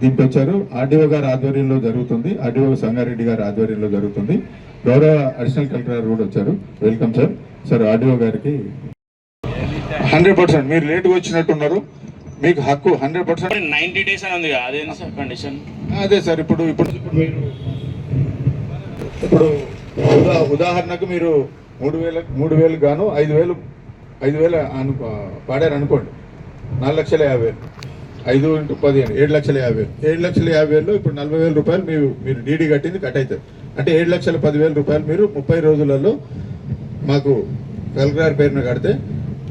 దీంట్లో వచ్చారు. ఆర్డీఓ గారి ఆధ్వర్యంలో జరుగుతుంది. ఆర్డీఓ సంగారెడ్డి గారి ఆధ్వర్యంలో జరుగుతుంది. గౌరవ అడిషనల్ కలెక్టర్ గారు కూడా వచ్చారు. Welcome sir. సార్ ఆర్డీఓ గారికి 100% మీరు లేట్గా వచ్చినట్టున్నారు. మీకు హక్కు 100%. 90 days అని ఉంది. అదేంటి సార్ కండిషన్? అదే సార్. ఇప్పుడు ఉదాహరణకు మీరు 3,000 గాను 5,000 పాడారు అనుకోండి. 4,50,000 5 × 10 7,50,000 7,50,000లో ఇప్పుడు 40,000 రూపాయలు మీరు డీడీ కట్టింది కట్ అవుతుంది. అంటే 7,10,000 రూపాయలు మీరు 30 రోజులలో మాకు కలెక్టర్ గారి పేరున కడితే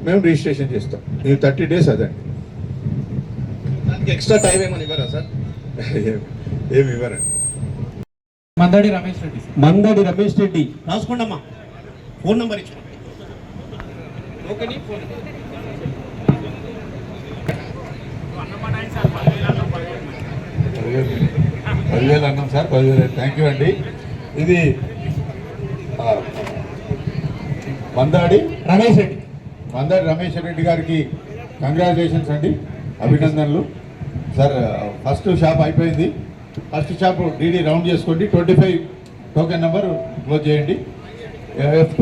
మేము రిజిస్ట్రేషన్ చేస్తాం. ఇది 30 days అదండి. దానికి ఎక్స్ట్రా టైం ఏమని ఇవ్వరా సార్? ఏమి ఇవ్వరండి. మందడి రమేష్ రెడ్డి రాసుకోండమ్మా. ఫోన్ నెంబర్ ఇచ్చు. ఓకేని ఫోన్ 10,000 అన్నాం సార్. 10,000 థ్యాంక్ యూ అండి. ఇది మందాడి రమేష్ రెడ్డి గారికి కంగ్రాచులేషన్స్ అండి, అభినందనలు సార్. ఫస్ట్ షాప్ అయిపోయింది. ఫస్ట్ షాప్ డీడీ రౌండ్ చేసుకోండి. 25 టోకెన్ నెంబర్ క్లోజ్ చేయండి. F2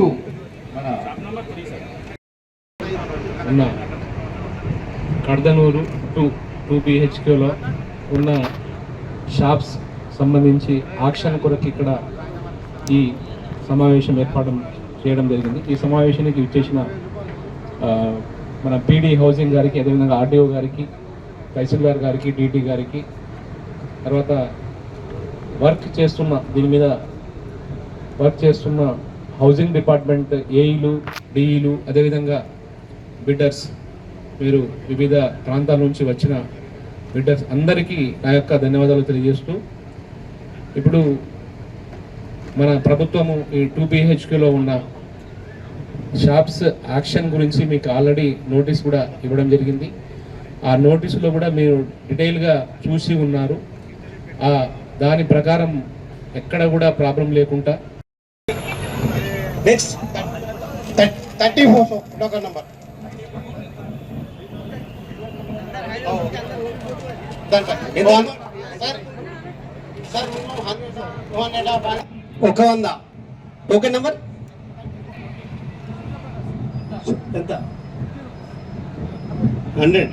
ఉన్న కర్దనూరు 2 BHKలో ఉన్న షాప్స్ సంబంధించి ఆక్షన్ కొరకు ఇక్కడ ఈ సమావేశం ఏర్పాటు చేయడం జరిగింది. ఈ సమావేశానికి ఇచ్చేసిన మన పీడీ హౌసింగ్ గారికి, అదేవిధంగా ఆర్డీఓ గారికి, తహసీల్దార్ గారికి, డీటీ గారికి, తర్వాత దీని మీద వర్క్ చేస్తున్న హౌసింగ్ డిపార్ట్మెంట్ ఏఈలు, డిఈలు, అదేవిధంగా బిడ్డర్స్, మీరు వివిధ ప్రాంతాల నుంచి వచ్చిన బిడ్డర్స్ అందరికీ నా యొక్క ధన్యవాదాలు తెలియజేస్తూ, ఇప్పుడు మన ప్రభుత్వము ఈ 2 BHKలో ఉన్న షాప్స్ యాక్షన్ గురించి మీకు ఆల్రెడీ నోటీస్ కూడా ఇవ్వడం జరిగింది. ఆ నోటీసులో కూడా మీరు డీటెయిల్గా చూసి ఉన్నారు. దాని ప్రకారం ఎక్కడ కూడా ప్రాబ్లం లేకుండా next 34 token number sir 100 token number ఎంత? 100.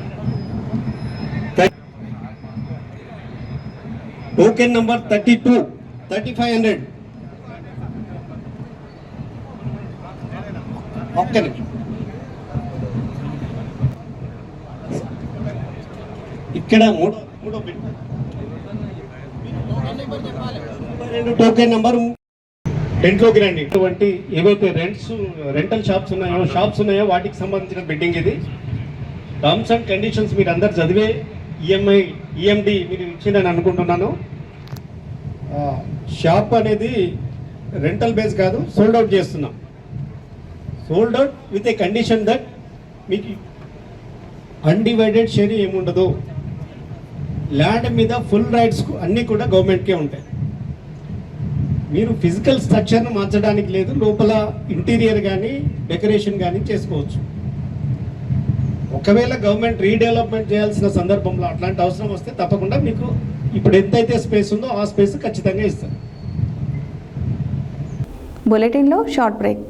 Token number 32 3500. ఒక్క నిమిషం. ఇక్కడ మూడో టోకెన్ నంబర్ రెంట్లోకి రండి. ఇటువంటి ఏవైతే రెంటల్ షాప్స్ ఉన్నాయో వాటికి సంబంధించిన బిడ్డింగ్ ఇది. టర్మ్స్ అండ్ కండిషన్స్ మీరు అందరు చదివే ఈఎండి మీరు ఇచ్చిందని అనుకుంటున్నాను. షాప్ అనేది రెంటల్ బేస్ కాదు, సోల్డ్ అవుట్ చేస్తున్నాం. Sold out with a condition that మీకు అన్డివైడెడ్ షేర్ ఏముండదు. ల్యాండ్ మీద ఫుల్ రైట్స్ అన్నీ కూడా గవర్నమెంట్కే ఉంటాయి. మీరు ఫిజికల్ స్ట్రక్చర్ను మార్చడానికి లేదు, లోపల ఇంటీరియర్ కానీ డెకరేషన్ కానీ చేసుకోవచ్చు. ఒకవేళ గవర్నమెంట్ రీడెవలప్మెంట్ చేయాల్సిన సందర్భంలో అట్లాంటి అవసరం వస్తే తప్పకుండా మీకు ఇప్పుడు ఎంతైతే స్పేస్ ఉందో ఆ స్పేస్ ఖచ్చితంగా ఇస్తారు. బులెటిన్లో short break.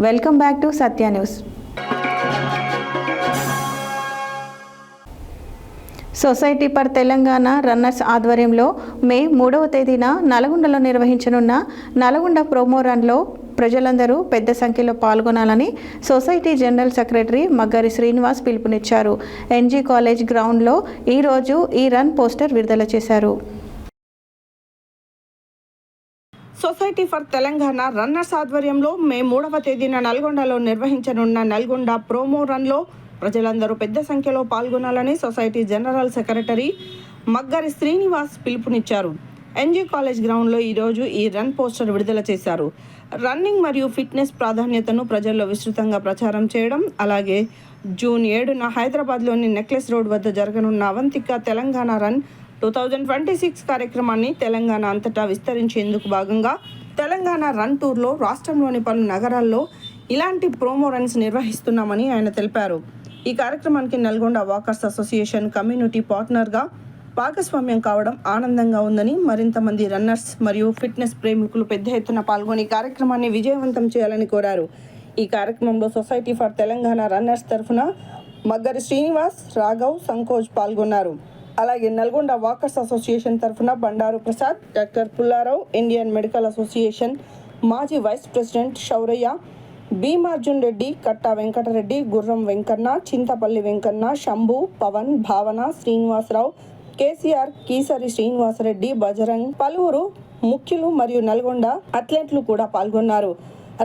Welcome back to Satya news. Society for Telangana runners ఆధ్వర్యంలో మే 3వ తేదీన నల్గొండలో నిర్వహించనున్న నల్గొండ ప్రోమో రన్లో ప్రజలందరూ పెద్ద సంఖ్యలో పాల్గొనాలని society general secretary Maggari Srinivas పిలుపునిచ్చారు. ఎన్జీ కాలేజ్ గ్రౌండ్లో ఈరోజు ఈ రన్ పోస్టర్ విడుదల చేశారు. సొసైటీ ఫర్ తెలంగాణ రన్నర్స్ ఆధ్వర్యంలో మే 3వ తేదీన నల్గొండలో నిర్వహించనున్న నల్గొండ ప్రోమో రన్లో ప్రజలందరూ పెద్ద సంఖ్యలో పాల్గొనాలని society general secretary Maggari Srinivas పిలుపునిచ్చారు. ఎన్జీ కాలేజ్ గ్రౌండ్లో ఈరోజు ఈ రన్ పోస్టర్ విడుదల చేశారు. రన్నింగ్ మరియు ఫిట్నెస్ ప్రాధాన్యతను ప్రజల్లో విస్తృతంగా ప్రచారం చేయడం, అలాగే జూన్ 7న హైదరాబాద్లోని నెక్లెస్ రోడ్ వద్ద జరగనున్న అవంతిక తెలంగాణ రన్ 2026 కార్యక్రమాన్ని తెలంగాణ అంతటా విస్తరించేందుకు భాగంగా తెలంగాణ రన్ టూర్లో రాష్ట్రంలోని పలు నగరాల్లో ఇలాంటి ప్రోమో రన్స్ నిర్వహిస్తున్నామని ఆయన తెలిపారు. ఈ కార్యక్రమానికి నల్గొండ వాకర్స్ అసోసియేషన్ కమ్యూనిటీ పార్ట్నర్గా భాగస్వామ్యం కావడం ఆనందంగా ఉందని, మరింత మంది రన్నర్స్ మరియు ఫిట్నెస్ ప్రేమికులు పెద్ద ఎత్తున పాల్గొని కార్యక్రమాన్ని విజయవంతం చేయాలని కోరారు. ఈ కార్యక్రమంలో సొసైటీ ఫర్ తెలంగాణ రన్నర్స్ తరఫున మగ్గరి శ్రీనివాస్, రాఘవ్, సంకోజ్ పాల్గొన్నారు. అలాగే నల్గొండ వాకర్స్ అసోసియేషన్ తరఫున Bandaru Prasad, doctor Pullarao, Indian medical association మాజీ వైస్ ప్రెసిడెంట్ శౌరయ్య, భీమార్జున్ రెడ్డి, కట్టా వెంకటరెడ్డి, గుర్రం వెంకన్న, చింతపల్లి వెంకన్న, శంభు, పవన్, భావన, శ్రీనివాసరావు, కేసీఆర్, కీసరి శ్రీనివాసరెడ్డి, బజరంగ్, పలువురు ముఖ్యులు మరియు నల్గొండ అథ్లెట్లు కూడా పాల్గొన్నారు.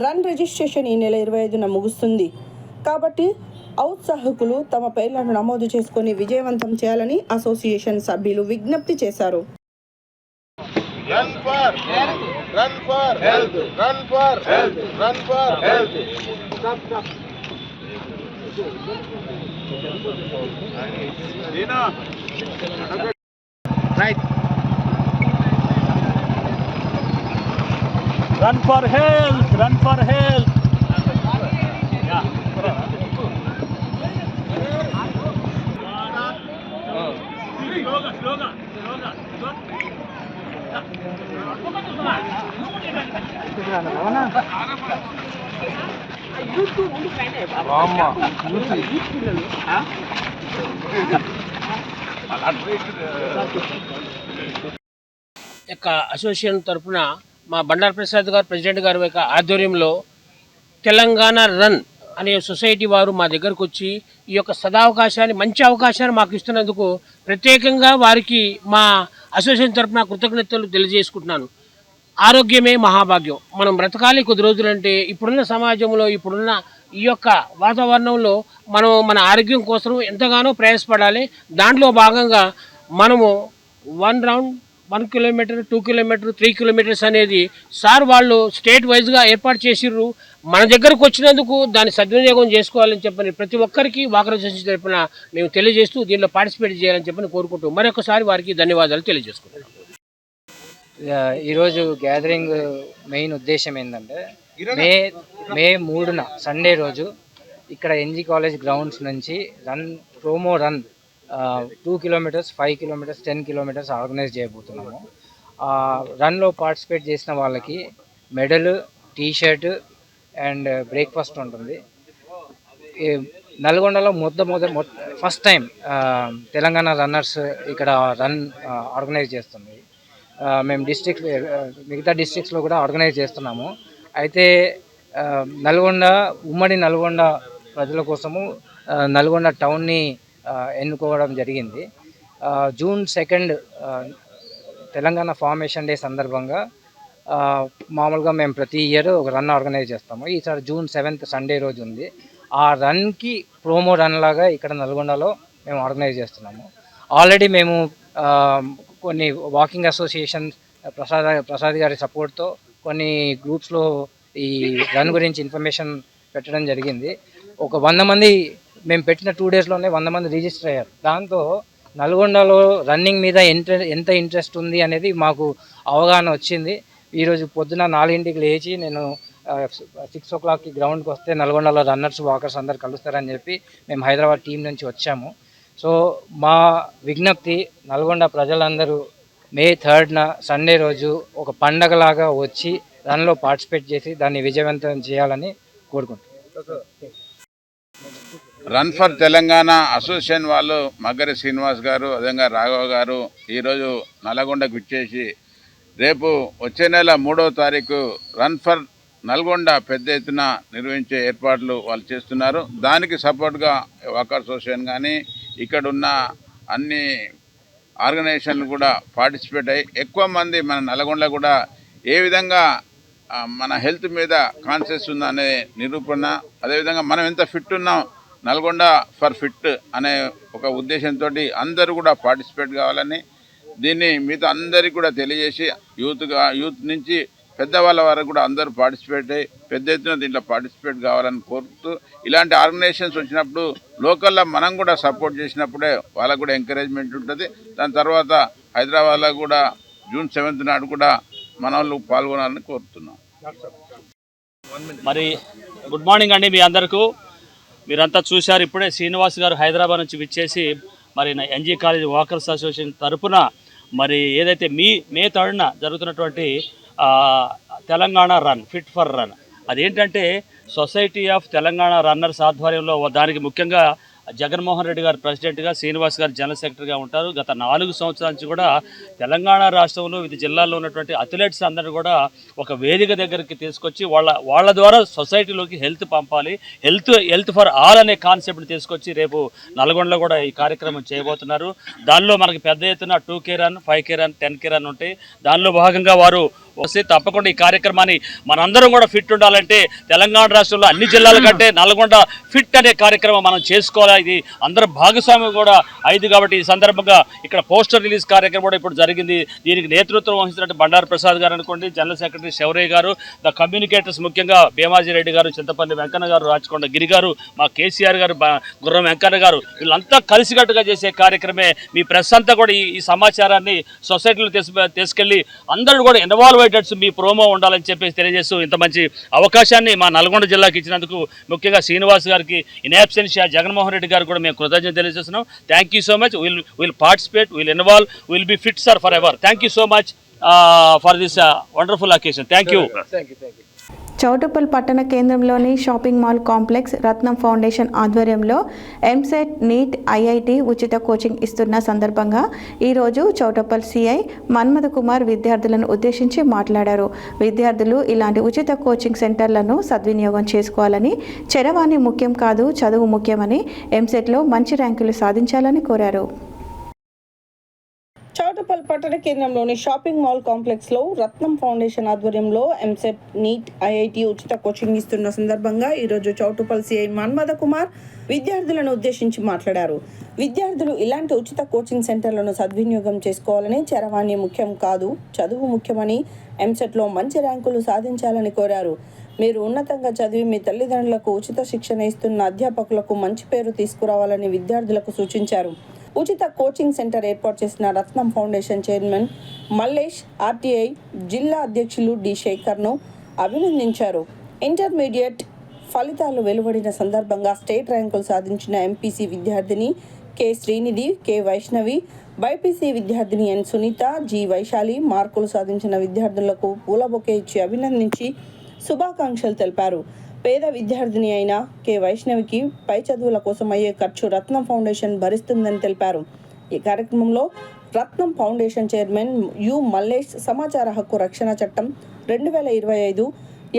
రన్ రిజిస్ట్రేషన్ ఈ నెల 25న ముగుస్తుంది కాబట్టి ఔత్సాహకులు తమ పేర్లను నమోదు చేసుకుని విజయవంతం చేయాలని అసోసియేషన్ సభ్యులు విజ్ఞప్తి చేశారు. Run for health. Run for health. Run for health. Run for health. Stop. Dina. Right. Run for health. Run for health. Yeah. Sloga. యొక్క అసోసియేషన్ తరఫున మా బండారు ప్రసాద్ గారు ప్రెసిడెంట్ గారి యొక్క ఆధ్వర్యంలో తెలంగాణ రన్ అనే సొసైటీ వారు మా దగ్గరకు వచ్చి ఈ యొక్క సదావకాశాన్ని, మంచి అవకాశాన్ని మాకు ఇస్తున్నందుకు ప్రత్యేకంగా వారికి మా అసోసియేషన్ తరఫున కృతజ్ఞతలు తెలియజేసుకుంటున్నాను. ఆరోగ్యమే మహాభాగ్యం. మనం బ్రతకాలి కొద్ది రోజులంటే ఇప్పుడున్న సమాజంలో, ఇప్పుడున్న ఈ యొక్క వాతావరణంలో మనం మన ఆరోగ్యం కోసం ఎంతగానో ప్రయాసపడాలి. దాంట్లో భాగంగా మనము 1 రౌండ్ 1 కిలోమీటర్, 2 కిలోమీటర్, 3 కిలోమీటర్స్ అనేది సార్ వాళ్ళు స్టేట్ వైజ్గా ఏర్పాటు చేసిర్రు. మన దగ్గరకు వచ్చినందుకు దాన్ని సద్వినియోగం చేసుకోవాలని చెప్పని ప్రతి ఒక్కరికి వాకర్ అసోసియేషన్ తరఫున మేము తెలియజేస్తూ దీనిలో పార్టిసిపేట్ చేయాలని చెప్పని కోరుకుంటూ మరొకసారి వారికి ధన్యవాదాలు తెలియజేసుకుంటున్నాం. ఈరోజు గ్యాదరింగ్ మెయిన్ ఉద్దేశం ఏంటంటే మే 3న సండే రోజు ఇక్కడ ఎన్జీ కాలేజ్ గ్రౌండ్స్ నుంచి promo run 2 kilometres, 5 kilometres, 10 kilometres organise చేయబోతున్నాము. రన్లో పార్టిసిపేట్ చేసిన వాళ్ళకి మెడల్, టీషర్ట్ అండ్ బ్రేక్ఫాస్ట్ ఉంటుంది. నల్గొండలో ఫస్ట్ టైం తెలంగాణ రన్నర్స్ ఇక్కడ రన్ ఆర్గనైజ్ చేస్తుంది. మేము మిగతా డిస్ట్రిక్ట్స్లో కూడా ఆర్గనైజ్ చేస్తున్నాము. అయితే ఉమ్మడి నల్గొండ ప్రజల కోసము నల్గొండ టౌన్ని ఎన్నుకోవడం జరిగింది. జూన్ 2 తెలంగాణ ఫార్మేషన్ డే సందర్భంగా మామూలుగా మేము ప్రతి ఇయర్ ఒక రన్ ఆర్గనైజ్ చేస్తాము. ఈసారి జూన్ 7 సండే రోజు ఉంది. ఆ రన్కి ప్రోమో రన్ లాగా ఇక్కడ నల్గొండలో మేము ఆర్గనైజ్ చేస్తున్నాము. ఆల్రెడీ మేము కొన్ని వాకింగ్ అసోసియేషన్ ప్రసాద్ గారి సపోర్ట్తో కొన్ని గ్రూప్స్లో ఈ రన్ గురించి ఇన్ఫర్మేషన్ పెట్టడం జరిగింది. ఒక 100 మంది మేము పెట్టిన 2 డేస్లోనే 100 మంది రిజిస్టర్ అయ్యారు. దాంతో నల్గొండలో రన్నింగ్ మీద ఎంత ఇంట్రెస్ట్ ఉంది అనేది మాకు అవగాహన వచ్చింది. ఈరోజు పొద్దున 4ంటికి లేచి నేను 6 o'clockకి గ్రౌండ్కి వస్తే నల్గొండలో రన్నర్స్, వాకర్స్ అందరు కలుస్తారని చెప్పి మేము హైదరాబాద్ టీం నుంచి వచ్చాము. సో మా విజ్ఞప్తి, నల్గొండ ప్రజలందరూ మే 3న సండే రోజు ఒక పండగలాగా వచ్చి రన్లో పార్టిసిపేట్ చేసి దాన్ని విజయవంతం చేయాలని కోరుకుంటున్నాను. రన్ ఫర్ తెలంగాణ అసోసియేషన్ వాళ్ళు మగ్గరి శ్రీనివాస్ గారు, అదేవిధంగా రాఘవ గారు ఈరోజు నల్గొండకు విచ్చేసి రేపు వచ్చే నెల 3వ తారీఖు రన్ ఫర్ నల్గొండ పెద్ద ఎత్తున నిర్వహించే ఏర్పాట్లు వాళ్ళు చేస్తున్నారు. దానికి సపోర్ట్గా వాకర్ అసోసియేషన్ కానీ ఇక్కడున్న అన్ని ఆర్గనైజేషన్లు కూడా పార్టిసిపేట్ అయ్యి ఎక్కువ మంది మన నల్గొండ కూడా ఏ విధంగా మన హెల్త్ మీద కాన్షియస్ ఉందనే నిరూపణ, అదేవిధంగా మనం ఎంత ఫిట్ ఉన్నాం నల్గొండ ఫర్ ఫిట్ అనే ఒక ఉద్దేశంతో అందరూ కూడా పార్టిసిపేట్ కావాలని, దీన్ని మీతో అందరికీ కూడా తెలియజేసి యూత్ నుంచి పెద్దవాళ్ళ వరకు కూడా అందరూ పార్టిసిపేట్ అయ్యి పెద్ద ఎత్తున దీంట్లో పార్టిసిపేట్ కావాలని కోరుతూ, ఇలాంటి ఆర్గనైజేషన్స్ వచ్చినప్పుడు లోకల్లో మనం కూడా సపోర్ట్ చేసినప్పుడే వాళ్ళకు కూడా ఎంకరేజ్మెంట్ ఉంటుంది. దాని తర్వాత హైదరాబాద్లో కూడా జూన్ 7th నాడు కూడా మన వాళ్ళు పాల్గొనాలని కోరుతున్నాం. మరి గుడ్ మార్నింగ్ అండి మీ అందరికీ. మీరంతా చూశారు ఇప్పుడే శ్రీనివాస్ గారు హైదరాబాద్ నుంచి విచ్చేసి మరి ఎన్జీ కాలేజ్ వాకర్స్ అసోసియేషన్ తరఫున మరి ఏదైతే మే 3న జరుగుతున్నటువంటి Telangana run fit for run, అదేంటంటే సొసైటీ ఆఫ్ తెలంగాణ రన్నర్స్ ఆధ్వర్యంలో దానికి ముఖ్యంగా జగన్మోహన్ రెడ్డి గారు ప్రెసిడెంట్గా, శ్రీనివాస్ గారు జనరల్ సెక్రటరీగా ఉంటారు. గత 4 సంవత్సరాల నుంచి కూడా తెలంగాణ రాష్ట్రంలో వివిధ జిల్లాల్లో ఉన్నటువంటి అథ్లెట్స్ అందరూ కూడా ఒక వేదిక దగ్గరికి తీసుకొచ్చి వాళ్ళ ద్వారా సొసైటీలోకి హెల్త్ పంపాలి, హెల్త్ ఫర్ ఆల్ అనే కాన్సెప్ట్ని తీసుకొచ్చి రేపు నల్గొండలో కూడా ఈ కార్యక్రమం చేయబోతున్నారు. దానిలో మనకి పెద్ద ఎత్తున 2K run, 5K run, 10K run ఉంటాయి. దానిలో భాగంగా వారు వస్తే తప్పకుండా ఈ కార్యక్రమాన్ని మనందరం కూడా ఫిట్ ఉండాలంటే తెలంగాణ రాష్ట్రంలో అన్ని జిల్లాల కంటే నల్గొండ ఫిట్ అనే కార్యక్రమం మనం చేసుకోవాలి. ఇది అందరూ భాగస్వామ్యం కూడా అయింది కాబట్టి ఈ సందర్భంగా ఇక్కడ పోస్టర్ రిలీజ్ కార్యక్రమం కూడా ఇప్పుడు జరిగింది. దీనికి నేతృత్వం వహిస్తున్నట్టు బండారు ప్రసాద్ గారు అనుకోండి, జనరల్ సెక్రటరీ శౌరయ్య గారు, ద కమ్యూనికేటర్స్ ముఖ్యంగా భీమాజీ రెడ్డి గారు, చింతపల్లి వెంకన్న గారు, రాచకొండ గిరి గారు, మా కేసీఆర్ గారు, గుర్రం వెంకన్న గారు, వీళ్ళంతా కలిసికట్టుగా చేసే కార్యక్రమే. మీ ప్రెస్ అంతా కూడా ఈ సమాచారాన్ని సొసైటీలో తీసుకెళ్ళి అందరూ కూడా ఇన్వాల్వ్ అయ్యేటట్టు మీ ప్రోమో ఉండాలని చెప్పేసి తెలియజేస్తూ ఇంత మంచి అవకాశాన్ని మా నల్గొండ జిల్లాకి ఇచ్చినందుకు ముఖ్యంగా శ్రీనివాస్ గారికి, ఇన్ అబ్సెన్షియా జగన్మోహన్ రెడ్డి గారు కూడా మేము కృతజ్ఞత తెలియజేస్తున్నాం. Thank you so much. Will participate, will involve, will be fit sir for ever. Thank you so much for this wonderful occasion. Thank you. Choutuppal పట్టణ కేంద్రంలోని షాపింగ్ మాల్ కాంప్లెక్స్ రత్నం ఫౌండేషన్ ఆధ్వర్యంలో ఎంసెట్, నీట్, ఐఐటి ఉచిత coaching ఇస్తున్న సందర్భంగా ఈరోజు Choutuppal CI Manmath Kumar విద్యార్థులను ఉద్దేశించి మాట్లాడారు. విద్యార్థులు ఇలాంటి ఉచిత కోచింగ్ సెంటర్లను సద్వినియోగం చేసుకోవాలని, చరవాణి ముఖ్యం కాదు చదువు ముఖ్యమని, ఎంసెట్లో మంచి ర్యాంకులు సాధించాలని కోరారు. చౌటుప్పల్ పట్టణ కేంద్రంలోని షాపింగ్ మాల్ కాంప్లెక్స్లో రత్నం ఫౌండేషన్ ఆధ్వర్యంలో ఎంసెట్, నీట్, ఐఐటి ఉచిత కోచింగ్ ఇస్తున్న సందర్భంగా ఈరోజు చౌటుప్పల్ సిఐ మన్మథ్ కుమార్ విద్యార్థులను ఉద్దేశించి మాట్లాడారు. విద్యార్థులు ఇలాంటి ఉచిత కోచింగ్ సెంటర్లను సద్వినియోగం చేసుకోవాలని, చరవాణి ముఖ్యం కాదు చదువు ముఖ్యమని, ఎంసెట్లో మంచి ర్యాంకులు సాధించాలని కోరారు. మీరు ఉన్నతంగా చదివి మీ తల్లిదండ్రులకు ఉచిత శిక్షణ ఇస్తున్న అధ్యాపకులకు మంచి పేరు తీసుకురావాలని విద్యార్థులకు సూచించారు. ఉచిత కోచింగ్ సెంటర్ ఏర్పాటు చేసిన రత్నం ఫౌండేషన్ చైర్మన్ మల్లేష్, ఆర్టీఐ జిల్లా అధ్యక్షులు డి శేఖర్ను అభినందించారు. ఇంటర్మీడియట్ ఫలితాలు వెలువడిన సందర్భంగా స్టేట్ ర్యాంకులు సాధించిన ఎంపీసీ విద్యార్థిని K Srinidhi, K Vaishnavi, BiPC విద్యార్థిని ఎన్ సునీత, జి వైశాలి మార్కులు సాధించిన విద్యార్థులకు పూల బొకే ఇచ్చి అభినందించి శుభాకాంక్షలు తెలిపారు. పేద విద్యార్థిని అయిన కె వైష్ణవికి పై చదువుల కోసం అయ్యే ఖర్చు రత్నం ఫౌండేషన్ భరిస్తుందని తెలిపారు. ఈ కార్యక్రమంలో రత్నం ఫౌండేషన్ చైర్మన్ యు మల్లేష్, సమాచార హక్కు రక్షణ చట్టం 2025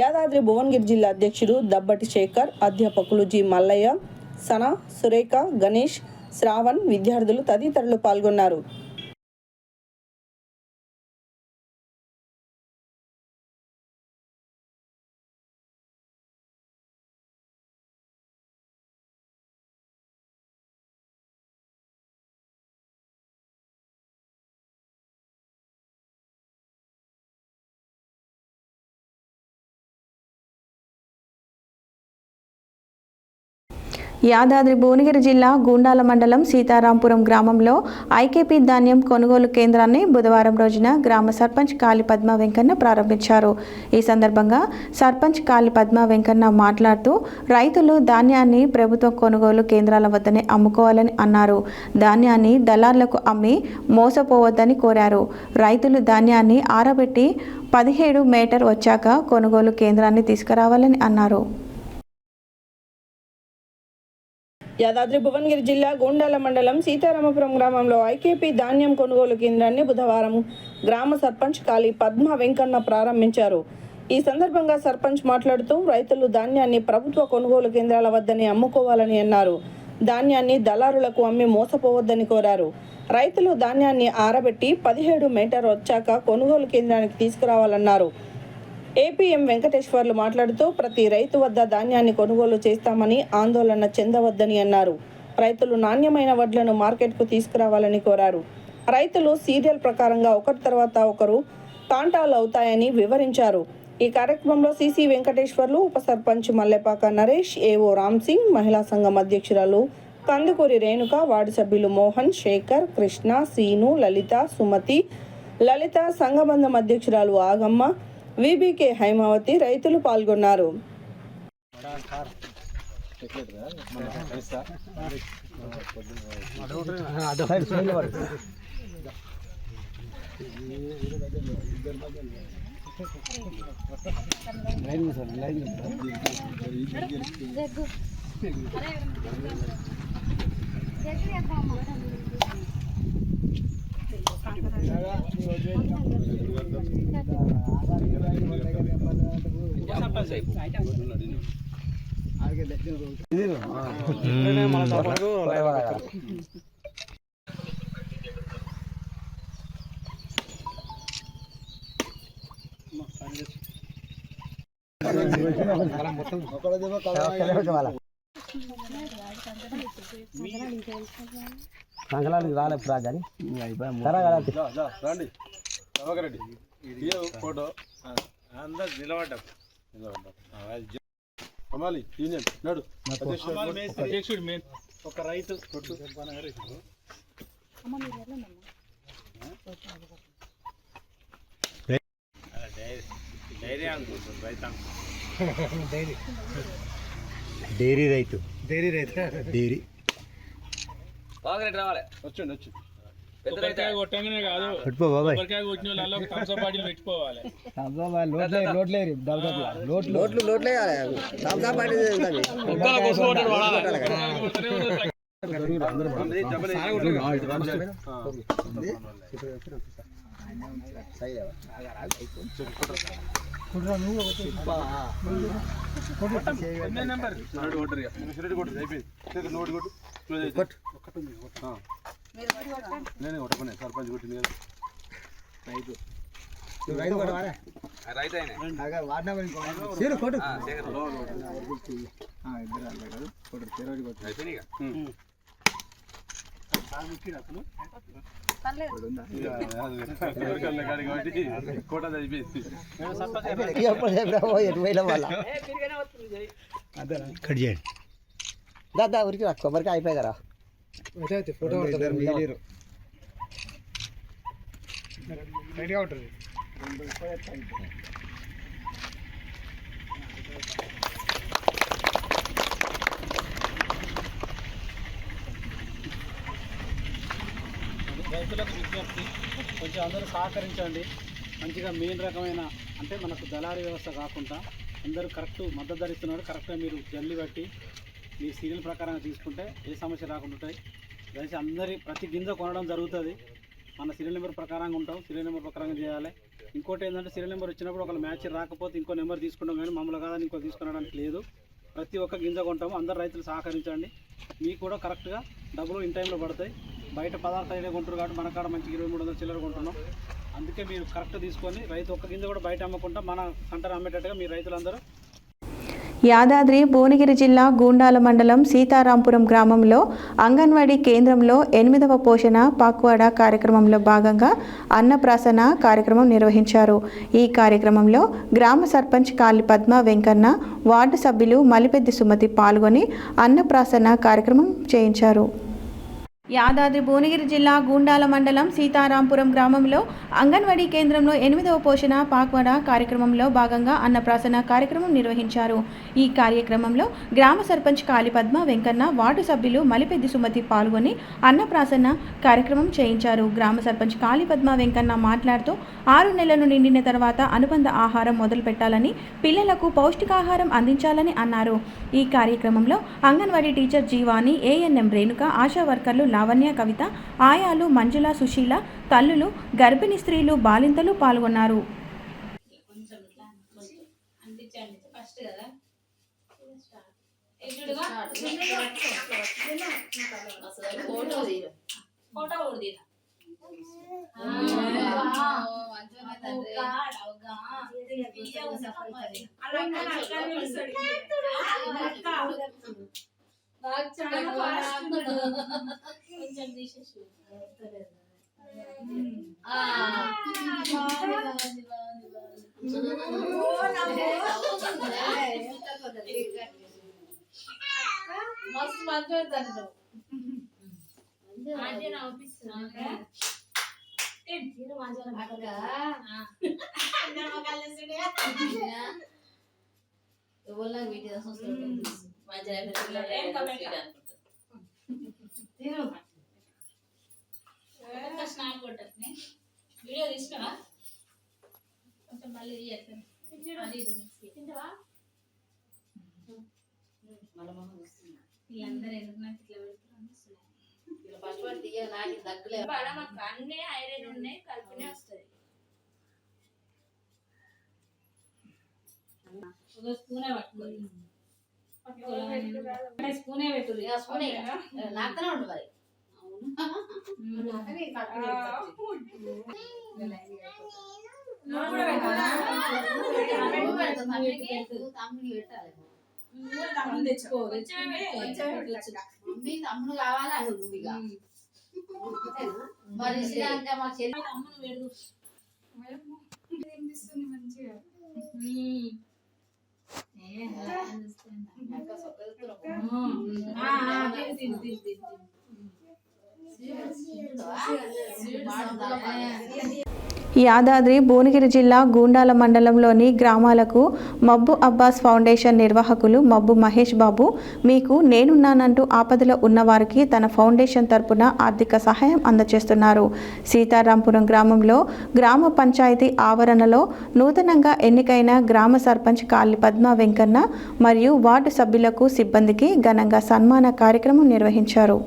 యాదాద్రి భువనగిరి జిల్లా అధ్యక్షుడు దబ్బటి శేఖర్, అధ్యాపకులు జి మల్లయ్య, సనా, సురేఖ, గణేష్, శ్రావణ్, విద్యార్థులు తదితరులు పాల్గొన్నారు. యాదాద్రి భువనగిరి జిల్లా గూండాల మండలం సీతారాంపురం గ్రామంలో ఐకేపీ ధాన్యం కొనుగోలు కేంద్రాన్ని బుధవారం రోజున గ్రామ సర్పంచ్ కాళి పద్మ వెంకన్న ప్రారంభించారు. ఈ సందర్భంగా సర్పంచ్ కాళి పద్మ వెంకన్న మాట్లాడుతూ రైతులు ధాన్యాన్ని ప్రభుత్వ కొనుగోలు కేంద్రాల వద్దనే అమ్ముకోవాలని అన్నారు. ధాన్యాన్ని దళార్లకు అమ్మి మోసపోవద్దని కోరారు. రైతులు ధాన్యాన్ని ఆరబెట్టి 17 మీటర్ వచ్చాక కొనుగోలు కేంద్రాన్ని తీసుకురావాలని అన్నారు. యాదాద్రి భువనగిరి జిల్లా గూండాల మండలం సీతారామపురం గ్రామంలో ఐకేపీ ధాన్యం కొనుగోలు కేంద్రాన్ని బుధవారం గ్రామ సర్పంచ్ కాళీ పద్మ వెంకన్న ప్రారంభించారు. ఈ సందర్భంగా సర్పంచ్ మాట్లాడుతూ రైతులు ధాన్యాన్ని ప్రభుత్వ కొనుగోలు కేంద్రాల వద్దనే అమ్ముకోవాలని అన్నారు. ధాన్యాన్ని దళారులకు అమ్మి మోసపోవద్దని కోరారు. రైతులు ధాన్యాన్ని ఆరబెట్టి 17 మీటర్ వచ్చాక కొనుగోలు కేంద్రానికి తీసుకురావాలన్నారు. ఏపీఎం వెంకటేశ్వర్లు మాట్లాడుతూ ప్రతి రైతు వద్ద ధాన్యాన్ని కొనుగోలు చేస్తామని ఆందోళన చెందవద్దని అన్నారు. రైతులు నాణ్యమైన వడ్లను మార్కెట్కు తీసుకురావాలని కోరారు. రైతులు సీరియల్ ప్రకారంగా ఒకరి తర్వాత ఒకరు తాంటాలు అవుతాయని వివరించారు. ఈ కార్యక్రమంలో సిసి వెంకటేశ్వర్లు, ఉప సర్పంచ్ మల్లెపాక నరేష్, ఏఓ రామ్ సింగ్, మహిళా సంఘం అధ్యక్షురాలు కందుకూరి రేణుక, వార్డు సభ్యులు మోహన్, శేఖర్, కృష్ణ, సీను, లలిత, సుమతి, లలిత, సంఘబంధం అధ్యక్షురాలు ఆగమ్మ, విబికే హైమావతి రైతులు పాల్గొన్నారు. సంకలానికి రాలే ప్రాజాని ఫోటో అందరు నిలబడ్డాం. యూనియన్ నడు అధ్యక్షుడు మెయిన్ ఒక రైతు డైరీ రైతు డైరీ రావాలి వచ్చిండు కొబ్బరికాయ కొట్టగానే కాదు, కొబ్బరికాయ కొట్టిన వాళ్ళు ఒక థమ్స్ అప్ బాటిల్ పెట్టుకోవాలి. నేను కొట్టుకునే సర్పంచ్ కొట్టింది కదా కోట అయిపోయింది. కట్ చేయండి దాదా ఊరికి కొబ్బరికాయ అయిపోయి కదా ఫోటో రెడీగా ఉంటుంది. రైతులకు విజ్ఞప్తి, కొంచెం అందరూ సహకరించండి. మంచిగా మెయిన్ రకమైన అంటే మనకు దళారీ వ్యవస్థ కాకుండా అందరూ కరెక్ట్ మద్దతు ధరిస్తున్నారు. కరెక్ట్గా మీరు జల్లి బట్టి మీ సీరియల్ ప్రకారంగా తీసుకుంటే ఏ సమస్య రాకుండా ఉంటాయి. దయచేసి అందరి ప్రతి గింజ కొనడం జరుగుతుంది. మన సీరియల్ నెంబర్ ప్రకారంగా ఉంటాం, సీరియల్ నెంబర్ ప్రకారంగా చేయాలి. ఇంకోటి ఏంటంటే సీరియల్ నెంబర్ వచ్చినప్పుడు ఒక మ్యాచ్ రాకపోతే ఇంకో నెంబర్ తీసుకుంటాం, కానీ మమ్మల్ని కాదని ఇంకో తీసుకునడానికి లేదు. ప్రతి ఒక్క గింజ కొంటాము. అందరు రైతులు సహకరించండి. మీకు కూడా కరెక్ట్గా డబ్బులు ఇన్ టైంలో పడతాయి. బయట పదార్థాలు కొంటారు కాబట్టి మన కాడ మంచి 2300 చిల్లర కొంటున్నాం. అందుకే మీరు కరెక్ట్ తీసుకొని రైతు ఒక్క గింజ కూడా బయట అమ్మకుండా మన సంటను అమ్మేటట్టుగా మీ రైతులందరూ. యాదాద్రి భువనగిరి జిల్లా గూండాల మండలం సీతారాంపురం గ్రామంలో అంగన్వాడీ కేంద్రంలో 8వ పోషణ పాక్వాడ కార్యక్రమంలో భాగంగా అన్నప్రాసన కార్యక్రమం నిర్వహించారు. ఈ కార్యక్రమంలో గ్రామ సర్పంచ్ కాళీ పద్మ వెంకన్న, వార్డు సభ్యులు మలిపెద్ది సుమతి పాల్గొని అన్నప్రాసన కార్యక్రమం చేయించారు. యాదాద్రి భువనగిరి జిల్లా గూండాల మండలం సీతారాంపురం గ్రామంలో అంగన్వాడీ కేంద్రంలో 8వ పోషణ పాక్వాడా కార్యక్రమంలో భాగంగా అన్నప్రాసన కార్యక్రమం నిర్వహించారు. ఈ కార్యక్రమంలో గ్రామ సర్పంచ్ కాళీపద్మ వెంకన్న, వార్డు సభ్యులు మలిపెద్ది సుమతి పాల్గొని అన్నప్రాసన కార్యక్రమం చేయించారు. గ్రామ సర్పంచ్ కాళీపద్మ వెంకన్న మాట్లాడుతూ 6 నెలలు నిండిన తర్వాత అనుబంధ ఆహారం మొదలు పెట్టాలని, పిల్లలకు పౌష్టికాహారం అందించాలని అన్నారు. ఈ కార్యక్రమంలో అంగన్వాడీ టీచర్ జీవాని, ఏఎన్ఎం రేణుక, ఆశా వర్కర్లు లావణ్య, కవిత, ఆయాలు, మంజుల, సుశీల, తల్లులు, గర్భిణీ స్త్రీలు, బాలింతలు పాల్గొన్నారు. వీడియో తీసుకురా కొంచెం మళ్ళీ వీళ్ళందరూ ఎందుకు నాకు ఇట్లా పెడుతున్నారు? మాకు అన్నీ ఐరన్ ఉన్నాయి, కలిపినే వస్తుంది. స్పూనే పట్టుకోవాలి, స్పూనే పెట్టుది, స్పూనే నాతనే ఉంటుంది మరి. తమ్ముడు కావాలా మరి మా చెల్లి తమ్ముడు పెడు మంచిగా యాదాద్రి భువనగిరి జిల్లా గూండాల మండలంలోని గ్రామాలకు మబ్బు అబ్బాస్ ఫౌండేషన్ నిర్వాహకులు మబ్బు మహేష్ బాబు మీకు నేనున్నానంటూ ఆపదలో ఉన్నవారికి తన ఫౌండేషన్ తరపున ఆర్థిక సహాయం అందజేస్తున్నారు. సీతారాంపురం గ్రామంలో గ్రామ పంచాయతీ ఆవరణలో నూతనంగా ఎన్నికైన గ్రామ సర్పంచ్ కాళీపద్మ వెంకన్న మరియు వార్డు సభ్యులకు, సిబ్బందికి ఘనంగా సన్మాన కార్యక్రమం నిర్వహించారు.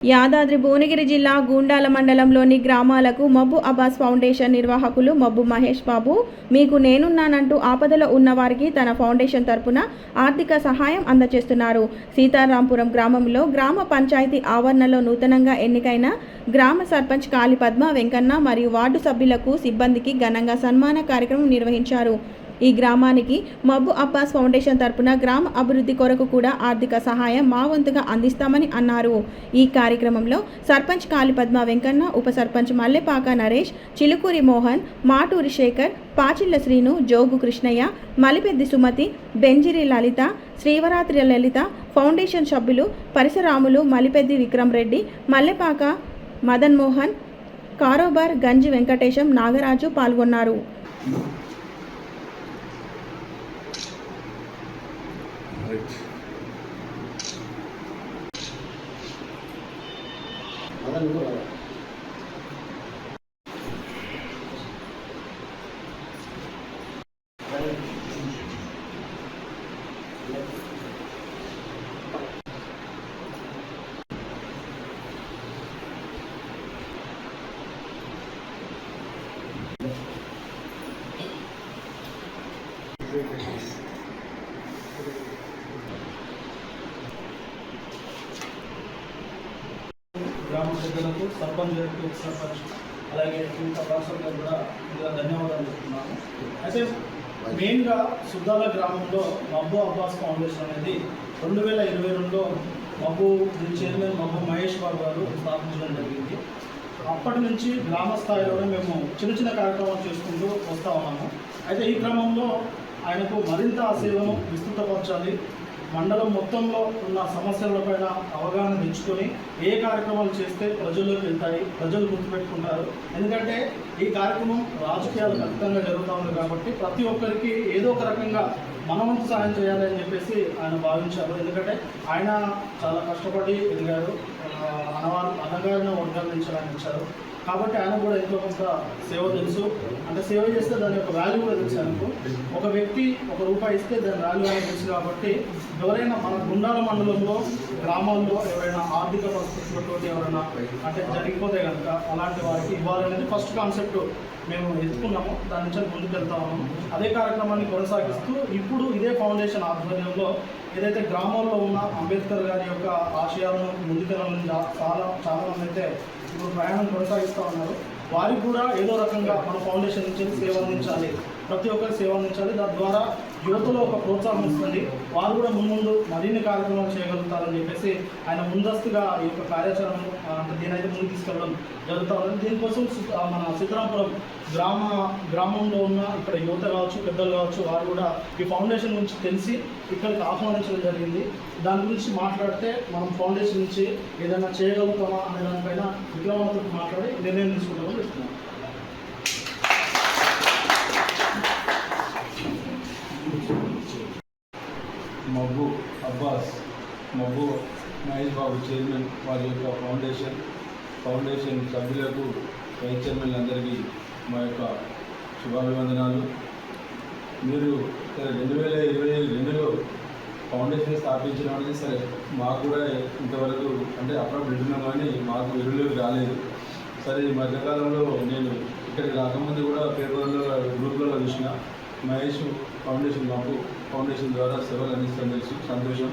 యాదాద్రి భువనగిరి జిల్లా గూండాల మండలంలోని గ్రామాలకు మబ్బు అబ్బాస్ ఫౌండేషన్ నిర్వాహకులు మబ్బు మహేష్ బాబు మీకు నేనున్నానంటూ ఆపదలో ఉన్నవారికి తన ఫౌండేషన్ తరపున ఆర్థిక సహాయం అందజేస్తున్నారు. సీతారాంపురం గ్రామంలో గ్రామ పంచాయతీ ఆవరణలో నూతనంగా ఎన్నికైన గ్రామ సర్పంచ్ కాళీపద్మ వెంకన్న మరియు వార్డు సభ్యులకు, సిబ్బందికి ఘనంగా సన్మాన కార్యక్రమం నిర్వహించారు. ఈ గ్రామానికి మబ్బు అబ్బాస్ ఫౌండేషన్ తరపున గ్రామ అభివృద్ధి కొరకు కూడా ఆర్థిక సహాయం మా వంతుగా అందిస్తామని అన్నారు. ఈ కార్యక్రమంలో సర్పంచ్ కాళీపద్మ వెంకన్న, ఉప సర్పంచ్ మల్లెపాక నరేష్, చిలుకూరి మోహన్, మాటూరి శేఖర్, పాచిళ్ల శ్రీను, జోగు కృష్ణయ్య, మలిపెద్ది సుమతి, బెంజిరి లలిత, శ్రీవరాత్రి లలిత, ఫౌండేషన్ సభ్యులు పరిసరాములు, మలిపెద్ది విక్రమ్ రెడ్డి, మల్లెపాక మదన్ మోహన్, కారోబార్ గంజి వెంకటేశం, నాగరాజు పాల్గొన్నారు. గ్రామ ప్రజలకు, సర్పంచ్ గారికి, ఉప సర్పంచ్, అలాగే ఇంకా రాష్ట్రంలో కూడా ఇలా ధన్యవాదాలు చెప్తున్నాను. అయితే మెయిన్గా సుద్దాల గ్రామంలో మబ్బు అబ్బాస్ ఫౌండేషన్ అనేది 2022లో మబ్బు చైర్మన్ మబ్బు మహేష్ బాబు గారు స్థాపించడం జరిగింది. అప్పటి నుంచి గ్రామ స్థాయిలోనే మేము చిన్న చిన్న కార్యక్రమాలు చేసుకుంటూ వస్తూ ఉన్నాము. అయితే ఈ క్రమంలో ఆయనకు మరింత ఆ సేవను విస్తృతపరచాలి, మండలం మొత్తంలో ఉన్న సమస్యలపైన అవగాహన తెచ్చుకొని ఏ కార్యక్రమాలు చేస్తే ప్రజల్లోకి వెళ్తాయి, ప్రజలు గుర్తుపెట్టుకుంటారు. ఎందుకంటే ఈ కార్యక్రమం రాజకీయాలు ఖచ్చితంగా జరుగుతూ ఉంది కాబట్టి ప్రతి ఒక్కరికి ఏదో ఒక రకంగా మనవంతు సహాయం చేయాలి అని చెప్పేసి ఆయన భావించారు. ఎందుకంటే ఆయన చాలా కష్టపడి ఎదిగారు, అనగారిన వర్గాల నుంచి ఆయన ఇచ్చారు కాబట్టి ఆయన కూడా ఎంతో కొంత సేవ తెలుసు. అంటే సేవ చేస్తే దాని యొక్క వాల్యూ కూడా తెలుసు ఆయనకు. ఒక వ్యక్తి ₹1 ఇస్తే దాని వాల్యూ అనేది తెలుసు కాబట్టి ఎవరైనా మన గుండాల మండలంలో గ్రామాల్లో ఎవరైనా ఆర్థిక పరిస్థితులతో ఎవరైనా అంటే జరిగిపోతే కనుక అలాంటి వారికి ఇవ్వాలనేది ఫస్ట్ కాన్సెప్ట్ మేము ఎత్తుకున్నాము. దాని నుంచి ముందుకు వెళ్తా ఉన్నాము. అదే కార్యక్రమాన్ని కొనసాగిస్తూ ఇప్పుడు ఇదే ఫౌండేషన్ ఆధ్వర్యంలో ఏదైతే గ్రామాల్లో ఉన్న అంబేద్కర్ గారి యొక్క ఆశయాలను ముందుకెళ్ళాలని చాలా మంది అయితే ఇప్పుడు ప్రయాణం కొనసాగిస్తూ ఉన్నారు. వారికి కూడా ఏదో రకంగా మన ఫౌండేషన్ నుంచి సేవ అందించాలి, ప్రతి ఒక్కరికి సేవ అందించాలి. దాని ద్వారా యువతలో ఒక ప్రోత్సాహం ఇస్తుంది. వారు కూడా ముందు మరిన్ని కార్యక్రమాలు చేయగలుగుతారని చెప్పేసి ఆయన ముందస్తుగా ఈ యొక్క కార్యాచరణ దీనైతే ముందుకు తీసుకెళ్ళడం జరుగుతూ ఉంది. దీనికోసం మన సీతారాంపురం గ్రామంలో ఉన్న ఇక్కడ యువత కావచ్చు, పెద్దలు కావచ్చు, వారు కూడా ఈ ఫౌండేషన్ గురించి తెలిసి ఇక్కడికి ఆహ్వానించడం జరిగింది. దాని గురించి మాట్లాడితే మనం ఫౌండేషన్ నుంచి ఏదైనా చేయగలుగుతామా అనే దానిపైన విక్రమాలతో మాట్లాడి నిర్ణయం తీసుకుంటామని చెప్తున్నాం. మబ్బు అబ్బాస్, మబ్బు మహేష్ బాబు చైర్మన్ వారి యొక్క ఫౌండేషన్ సభ్యులకు, వైస్ చైర్మన్లందరికీ మా యొక్క శుభాభివందనాలు. మీరు 2022లో ఫౌండేషన్ స్థాపించడం అనేది సరే మాకు కూడా ఇంతవరకు అంటే అప్పుడప్పుడు వింటున్నాం కానీ మాకు వెలుగులోకి రాలేదు. సరే ఈ మధ్యకాలంలో నేను ఇక్కడికి రాకముందు కూడా పేపర్లో గ్రూప్లలో చూసిన మహేష్ ఫౌండేషన్ మాకు ఫౌండేషన్ ద్వారా సేవలు అందిస్తాం తెలిసి సంతోషం.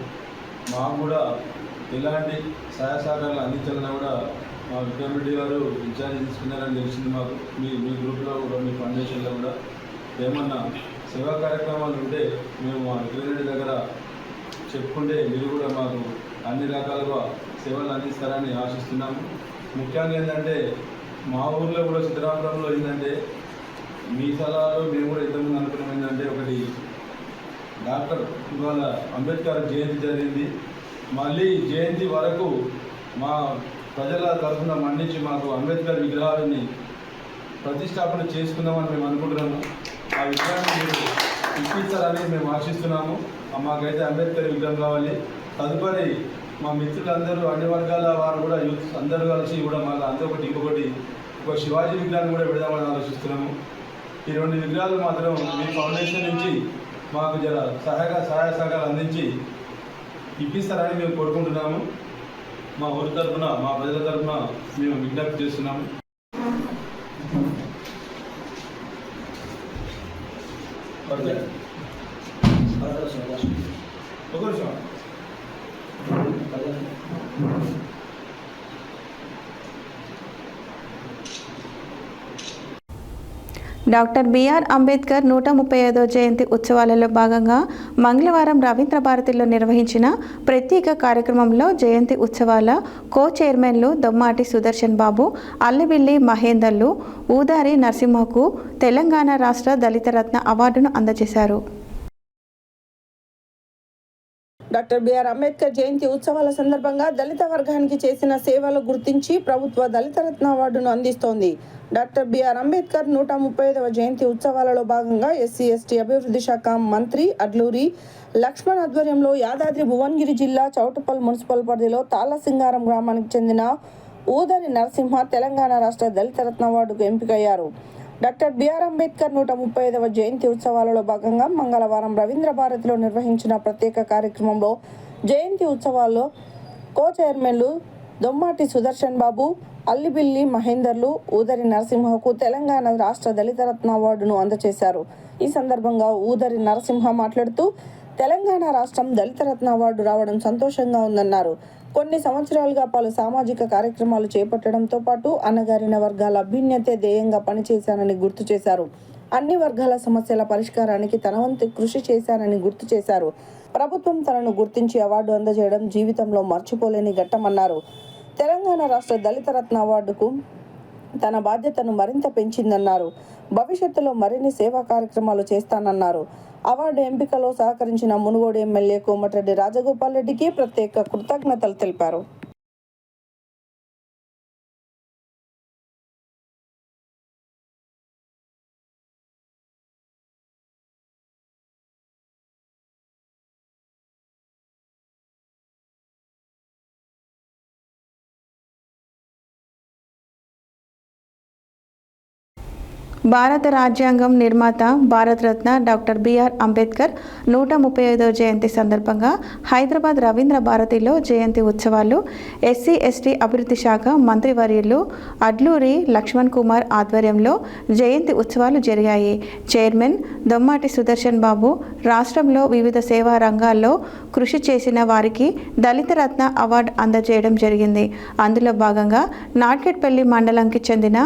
మాకు కూడా ఎలాంటి సహాయ సహకారాలు అందించాలన్నా కూడా మా విక్రమరెడ్డి గారు ఇన్ఛార్జ్ తీసుకున్నారని తెలిసింది మాకు. మీ గ్రూప్లో కూడా మీ ఫౌండేషన్లో కూడా ఏమన్నా సేవా కార్యక్రమాలు ఉంటే మేము మా విక్రమరెడ్డి దగ్గర చెప్పుకుంటే మీరు కూడా మాకు అన్ని రకాలుగా సేవలు అందిస్తారని ఆశిస్తున్నాము. ముఖ్యంగా ఏంటంటే మా ఊర్లో కూడా సిద్ధరామపురంలో ఏంటంటే మీ సలహాలో మేము కూడా ఇంతకుముందు అనుకున్నాం ఏంటంటే ఒకటి డాక్టర్ ఇవాళ అంబేద్కర్ జయంతి జరిగింది. మళ్ళీ జయంతి వరకు మా ప్రజల తరఫున మన్నించి మాకు అంబేద్కర్ విగ్రహాలని ప్రతిష్టాపన చేసుకుందామని మేము అనుకుంటున్నాము. ఆ విగ్రహాన్ని మీరు ఇప్పిస్తారని మేము ఆశిస్తున్నాము. మాకైతే అంబేద్కర్ విగ్రహం కావాలి. తదుపరి మా మిత్రులందరూ అన్ని వర్గాల వారు కూడా యూత్ అందరూ కలిసి కూడా మాకు అంత ఇంకొకటి ఒక శివాజీ విగ్రహాన్ని కూడా పెడదామని ఆలోచిస్తున్నాము. ఈ 2 విగ్రహాలు మాత్రం మీ ఫౌండేషన్ నుంచి మాకు జర సహాయ సహకారాలు అందించి ఇప్పిస్తారని మేము కోరుకుంటున్నాము. మా ఊరి తరఫున మా ప్రజల తరఫున మేము విజ్ఞప్తి చేస్తున్నాము. డాక్టర్ బిఆర్ అంబేద్కర్ 135వ జయంతి ఉత్సవాలలో భాగంగా మంగళవారం రవీంద్ర భారతిలో నిర్వహించిన ప్రత్యేక కార్యక్రమంలో జయంతి ఉత్సవాల కో చైర్మన్లు దొమ్మాటి సుదర్శన్ బాబు, అల్లిబిల్లి మహేందర్లు, ఊదారి నరసింహకు తెలంగాణ రాష్ట్ర దళిత రత్న అవార్డును అందజేశారు. డాక్టర్ బిఆర్ అంబేద్కర్ జయంతి ఉత్సవాల సందర్భంగా దళిత వర్గానికి చేసిన సేవలు గుర్తించి ప్రభుత్వ దళిత రత్న అవార్డును అందిస్తోంది. డాక్టర్ బిఆర్ అంబేద్కర్ 135వ జయంతి ఉత్సవాలలో భాగంగా ఎస్సీ/ఎస్టీ అభివృద్ధి శాఖ మంత్రి అడ్లూరి లక్ష్మణ్ ఆధ్వర్యంలో యాదాద్రి భువనగిరి జిల్లా చౌటుప్పల్ మున్సిపల్ పరిధిలో తాళ్ళసింగారం గ్రామానికి చెందిన ఊదరి నరసింహ తెలంగాణ రాష్ట్ర దళిత రత్న అవార్డుకు ఎంపికయ్యారు. డాక్టర్ బిఆర్ అంబేద్కర్ 135వ జయంతి ఉత్సవాలలో భాగంగా మంగళవారం రవీంద్ర భారతిలో నిర్వహించిన ప్రత్యేక కార్యక్రమంలో జయంతి ఉత్సవాల్లో కో చైర్మన్లు దొమ్మాటి సుదర్శన్ బాబు, అల్లిబిల్లి మహేందర్లు, ఊదరి నరసింహకు తెలంగాణ రాష్ట్ర దళిత రత్న అవార్డును అందజేశారు. ఈ సందర్భంగా ఊదరి నరసింహ మాట్లాడుతూ తెలంగాణ రాష్ట్రం దళిత రత్న అవార్డు రావడం సంతోషంగా ఉందన్నారు. కొన్ని సంవత్సరాలుగా పలు సామాజిక కార్యక్రమాలు చేపట్టడంతో పాటు అణగారిన వర్గాల అభ్యున్నతే ధ్యేయంగా పనిచేశానని గుర్తు చేశారు. అన్ని వర్గాల సమస్యల పరిష్కారానికి తన వంతు కృషి చేశానని గుర్తు చేశారు. ప్రభుత్వం తనను గుర్తించి అవార్డు అందజేయడం జీవితంలో మర్చిపోలేని ఘట్టమన్నారు. తెలంగాణ రాష్ట్ర దళిత రత్న అవార్డుకు తన బాధ్యతను మరింత పెంచిందన్నారు. భవిష్యత్తులో మరిన్ని సేవా కార్యక్రమాలు చేస్తానన్నారు. అవార్డు ఎంపికలో సహకరించిన మునుగోడు ఎమ్మెల్యే కోమటిరెడ్డి రాజగోపాల్ రెడ్డికి ప్రత్యేక కృతజ్ఞతలు తెలిపారు. భారత రాజ్యాంగం నిర్మాత భారతరత్న డాక్టర్ బిఆర్ అంబేద్కర్ 135వ జయంతి సందర్భంగా హైదరాబాద్ రవీంద్ర భారతిలో జయంతి ఉత్సవాలు ఎస్సీ ఎస్టీ అభివృద్ధి శాఖ మంత్రివర్యులు అడ్లూరి లక్ష్మణ్ కుమార్ ఆధ్వర్యంలో జయంతి ఉత్సవాలు జరిగాయి. చైర్మన్ దొమ్మాటి సుదర్శన్ బాబు రాష్ట్రంలో వివిధ సేవా రంగాల్లో కృషి చేసిన వారికి దళిత రత్న అవార్డు అందజేయడం జరిగింది. అందులో భాగంగా నాట్కెట్పల్లి మండలంకి చెందిన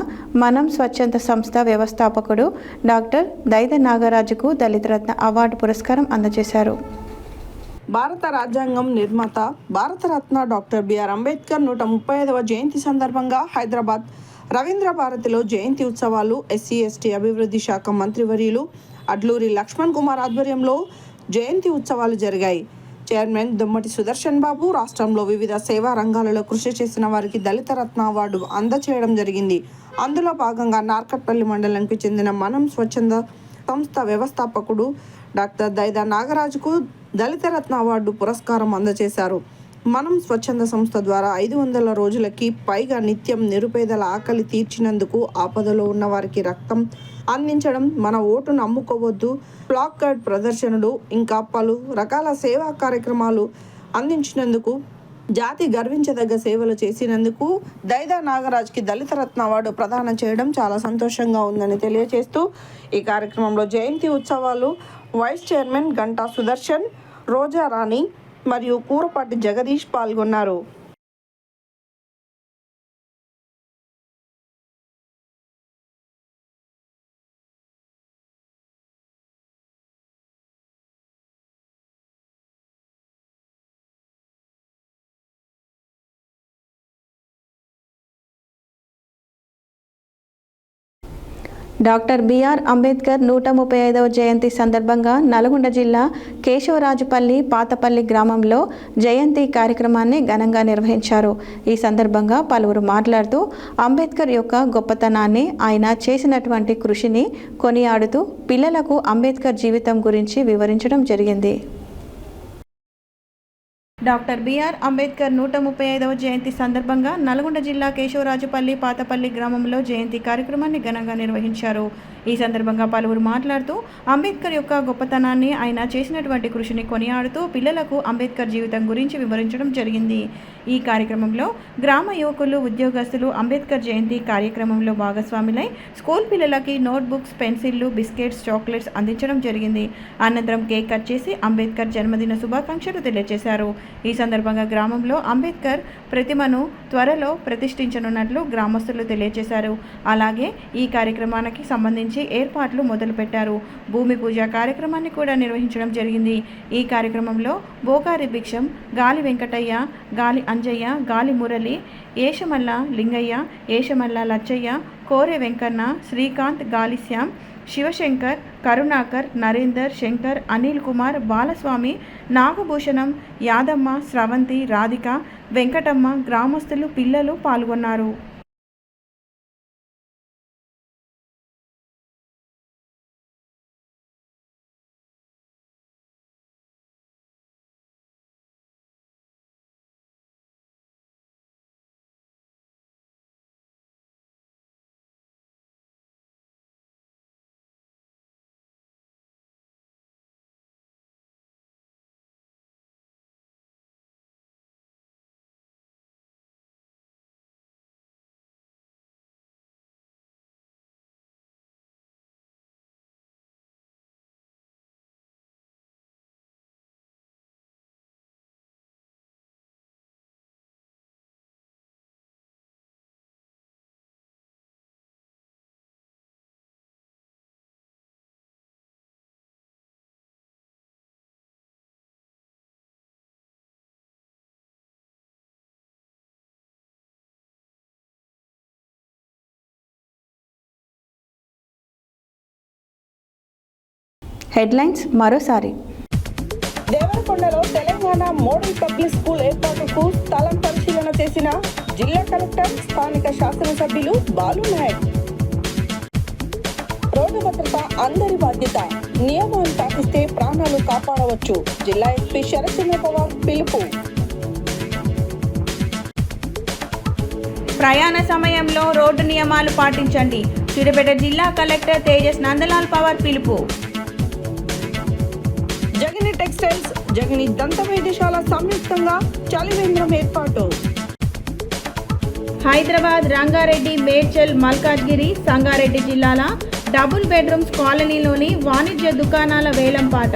మనం స్వచ్ఛంద సంస్థ వ్యవస్థాపకుడు డాక్టర్ దైద నాగరాజుకు దళిత రత్న అవార్డు పురస్కారం అందజేశారు. భారత రాజ్యాంగం నిర్మాత భారతరత్న డాక్టర్ బిఆర్ అంబేద్కర్ 135వ జయంతి సందర్భంగా హైదరాబాద్ రవీంద్ర భారతిలో జయంతి ఉత్సవాలు ఎస్సీ ఎస్టీ అభివృద్ధి శాఖ మంత్రివర్యులు అడ్లూరి లక్ష్మణ్ కుమార్ ఆధ్వర్యంలో జయంతి ఉత్సవాలు జరిగాయి. చైర్మన్ దొమ్మటి సుదర్శన్ బాబు రాష్ట్రంలో వివిధ సేవా రంగాలలో కృషి చేసిన వారికి దళిత రత్న అవార్డు అందజేయడం జరిగింది. అందులో భాగంగా నార్కట్పల్లి మండలానికి చెందిన మనం స్వచ్ఛంద సంస్థ వ్యవస్థాపకుడు డాక్టర్ దైద నాగరాజుకు దళిత రత్న అవార్డు పురస్కారం అందజేశారు. మనం స్వచ్ఛంద సంస్థ ద్వారా 500 రోజులకి పైగా నిత్యం నిరుపేదల ఆకలి తీర్చినందుకు, ఆపదలో ఉన్న వారికి రక్తం అందించడం, మన ఓటును అమ్ముకోవద్దు, ప్లాక్ కార్డ్ ప్రదర్శనలు, ఇంకా పలు రకాల సేవా కార్యక్రమాలు అందించినందుకు, జాతి గర్వించదగ్గ సేవలు చేసినందుకు దైదా నాగరాజ్కి దళిత రత్న అవార్డు ప్రదానం చేయడం చాలా సంతోషంగా ఉందని తెలియజేస్తూ ఈ కార్యక్రమంలో జయంతి ఉత్సవాలు వైస్ చైర్మన్ గంటా సుదర్శన్, రోజారాణి మరియు కూరపాటి జగదీష్ పాల్గొన్నారు. డాక్టర్ బిఆర్ అంబేద్కర్ 135వ జయంతి సందర్భంగా నల్గొండ జిల్లా కేశవరాజుపల్లి పాతపల్లి గ్రామంలో జయంతి కార్యక్రమాన్ని ఘనంగా నిర్వహించారు. ఈ సందర్భంగా పలువురు మాట్లాడుతూ అంబేద్కర్ యొక్క గొప్పతనాన్ని, ఆయన చేసినటువంటి కృషిని కొనియాడుతూ పిల్లలకు అంబేద్కర్ జీవితం గురించి వివరించడం జరిగింది. డాక్టర్ బిఆర్ అంబేద్కర్ 135వ జయంతి సందర్భంగా నల్గొండ జిల్లా కేశవరాజుపల్లి పాతపల్లి గ్రామంలో జయంతి కార్యక్రమాన్ని ఘనంగా నిర్వహించారు. ఈ సందర్భంగా పలువురు మాట్లాడుతూ అంబేద్కర్ యొక్క గొప్పతనాన్ని, ఆయన చేసినటువంటి కృషిని కొనియాడుతూ పిల్లలకు అంబేద్కర్ జీవితం గురించి వివరించడం జరిగింది. ఈ కార్యక్రమంలో గ్రామ యువకులు, ఉద్యోగస్తులు అంబేద్కర్ జయంతి కార్యక్రమంలో భాగస్వాములై స్కూల్ పిల్లలకి నోట్బుక్స్, పెన్సిళ్లు, బిస్కెట్స్, చాక్లెట్స్ అందించడం జరిగింది. అనంతరం కేక్ కట్ చేసి అంబేద్కర్ జన్మదిన శుభాకాంక్షలు తెలియజేశారు. ఈ సందర్భంగా గ్రామంలో అంబేద్కర్ ప్రతిమను త్వరలో ప్రతిష్ఠించనున్నట్లు గ్రామస్తులు తెలియజేశారు. అలాగే ఈ కార్యక్రమానికి సంబంధించి ఏర్పాట్లు మొదలుపెట్టారు. భూమి పూజ కార్యక్రమాన్ని కూడా నిర్వహించడం జరిగింది. ఈ కార్యక్రమంలో బోకారి భిక్షం, గాలి వెంకటయ్య, గాలి అంజయ్య, గాలి మురళి, ఏషమల్ల లింగయ్య, ఏషమల్ల లచ్చయ్య, కోరె వెంకన్న, శ్రీకాంత్, గాలిశ్యామ్, శివశంకర్, కరుణాకర్, నరేందర్, శంకర్, అనిల్ కుమార్, బాలస్వామి, నాగభూషణం, యాదమ్మ, స్రవంతి, రాధిక, వెంకటమ్మ, గ్రామస్తులు, పిల్లలు పాల్గొన్నారు. హెడ్లైన్స్ మరోసారి. దేవరకొండలో తెలంగాణ మోడల్ పబ్లిక్ స్కూల్ ఏర్పాటుకు స్థలం పరిశీలన చేసిన జిల్లా కలెక్టర్, స్థానిక శాసనసభ్యులు బాలు నాయక్. రోడ్డు భద్రత అందరి బాధ్యత, నియమాలు పాటిస్తే ప్రాణాలు కాపాడవచ్చు. జిల్లా ఎస్పీ శరత్చంద్ర పవార్ పిలుపు. ప్రయాణ సమయంలో రోడ్డు నియమాలు పాటించండి. సూర్యాపేట జిల్లా కలెక్టర్ తేజస్ నందలాల్ పవార్ పిలుపు. జగని టెక్స్టైల్స్, జగని దంత వైద్యశాల సంయుక్తంగా చలివేంద్రం ఏర్పాటు. హైదరాబాద్, రంగారెడ్డి, మేడ్చల్, మల్కాజ్గిరి, సంగారెడ్డి జిల్లాల డబుల్ బెడ్రూమ్స్ కాలనీలోని వాణిజ్య దుకాణాల వేలంపాట.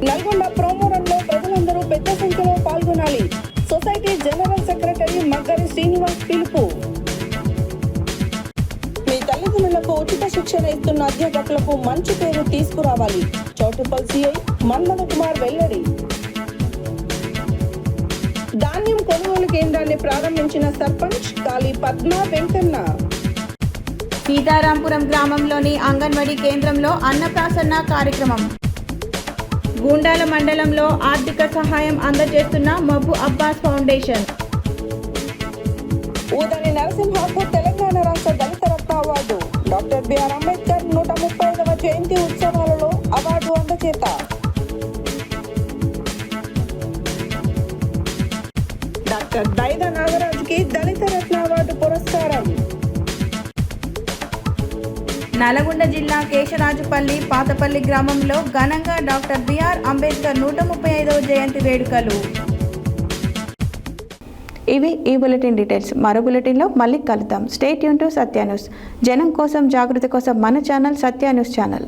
నల్గొండ ప్రోమోరంలో ప్రజలందరూ పెద్ద సంఖ్యలో పాల్గొనాలి. Society general secretary Maggari Srinivas పిలుపు. మీ తల్లిదండ్రులకు ఉచిత శిక్షణ ఇస్తున్న అధ్యాపకులకు మంచి పేరు తీసుకురావాలి. చౌటుప్పల్ సిఐ మన్మథ కుమార్ వెల్లడి. ధాన్యం కొనుగోలు కేంద్రాన్ని ప్రారంభించిన సర్పంచ్ కాళీ పద్మ వెంకన్న. సీతారాంపురం గ్రామంలోని అంగన్వాడీ కేంద్రంలో అన్నప్రాసన్న కార్యక్రమం. గూండాల మండలంలో ఆర్థిక సహాయం అందజేస్తున్న మబ్బు అబ్బాస్ ఫౌండేషన్. ఊదని నరసింహకు తెలంగాణ రాష్ట్ర దళిత రత్న అవార్డు. డాక్టర్ బిఆర్ అంబేద్కర్ 135వ జయంతి ఉత్సవాలలో అవార్డు అందజేత. డాక్టర్ దైద నాగరాజుకి దళిత రత్న అవార్డు పురస్కారం. నల్గొండ జిల్లా కేశరాజుపల్లి పాతపల్లి గ్రామంలో ఘనంగా డాక్టర్ బిఆర్ అంబేద్కర్ 135వ జయంతి వేడుకలు. ఇవి ఈ బులెటిన్ డీటెయిల్స్. మరో బులెటిన్లో మళ్ళీ కలుద్దాం. Stay tune to Satya news. జనం కోసం, జాగృతి కోసం మన ఛానల్ సత్య న్యూస్ ఛానల్.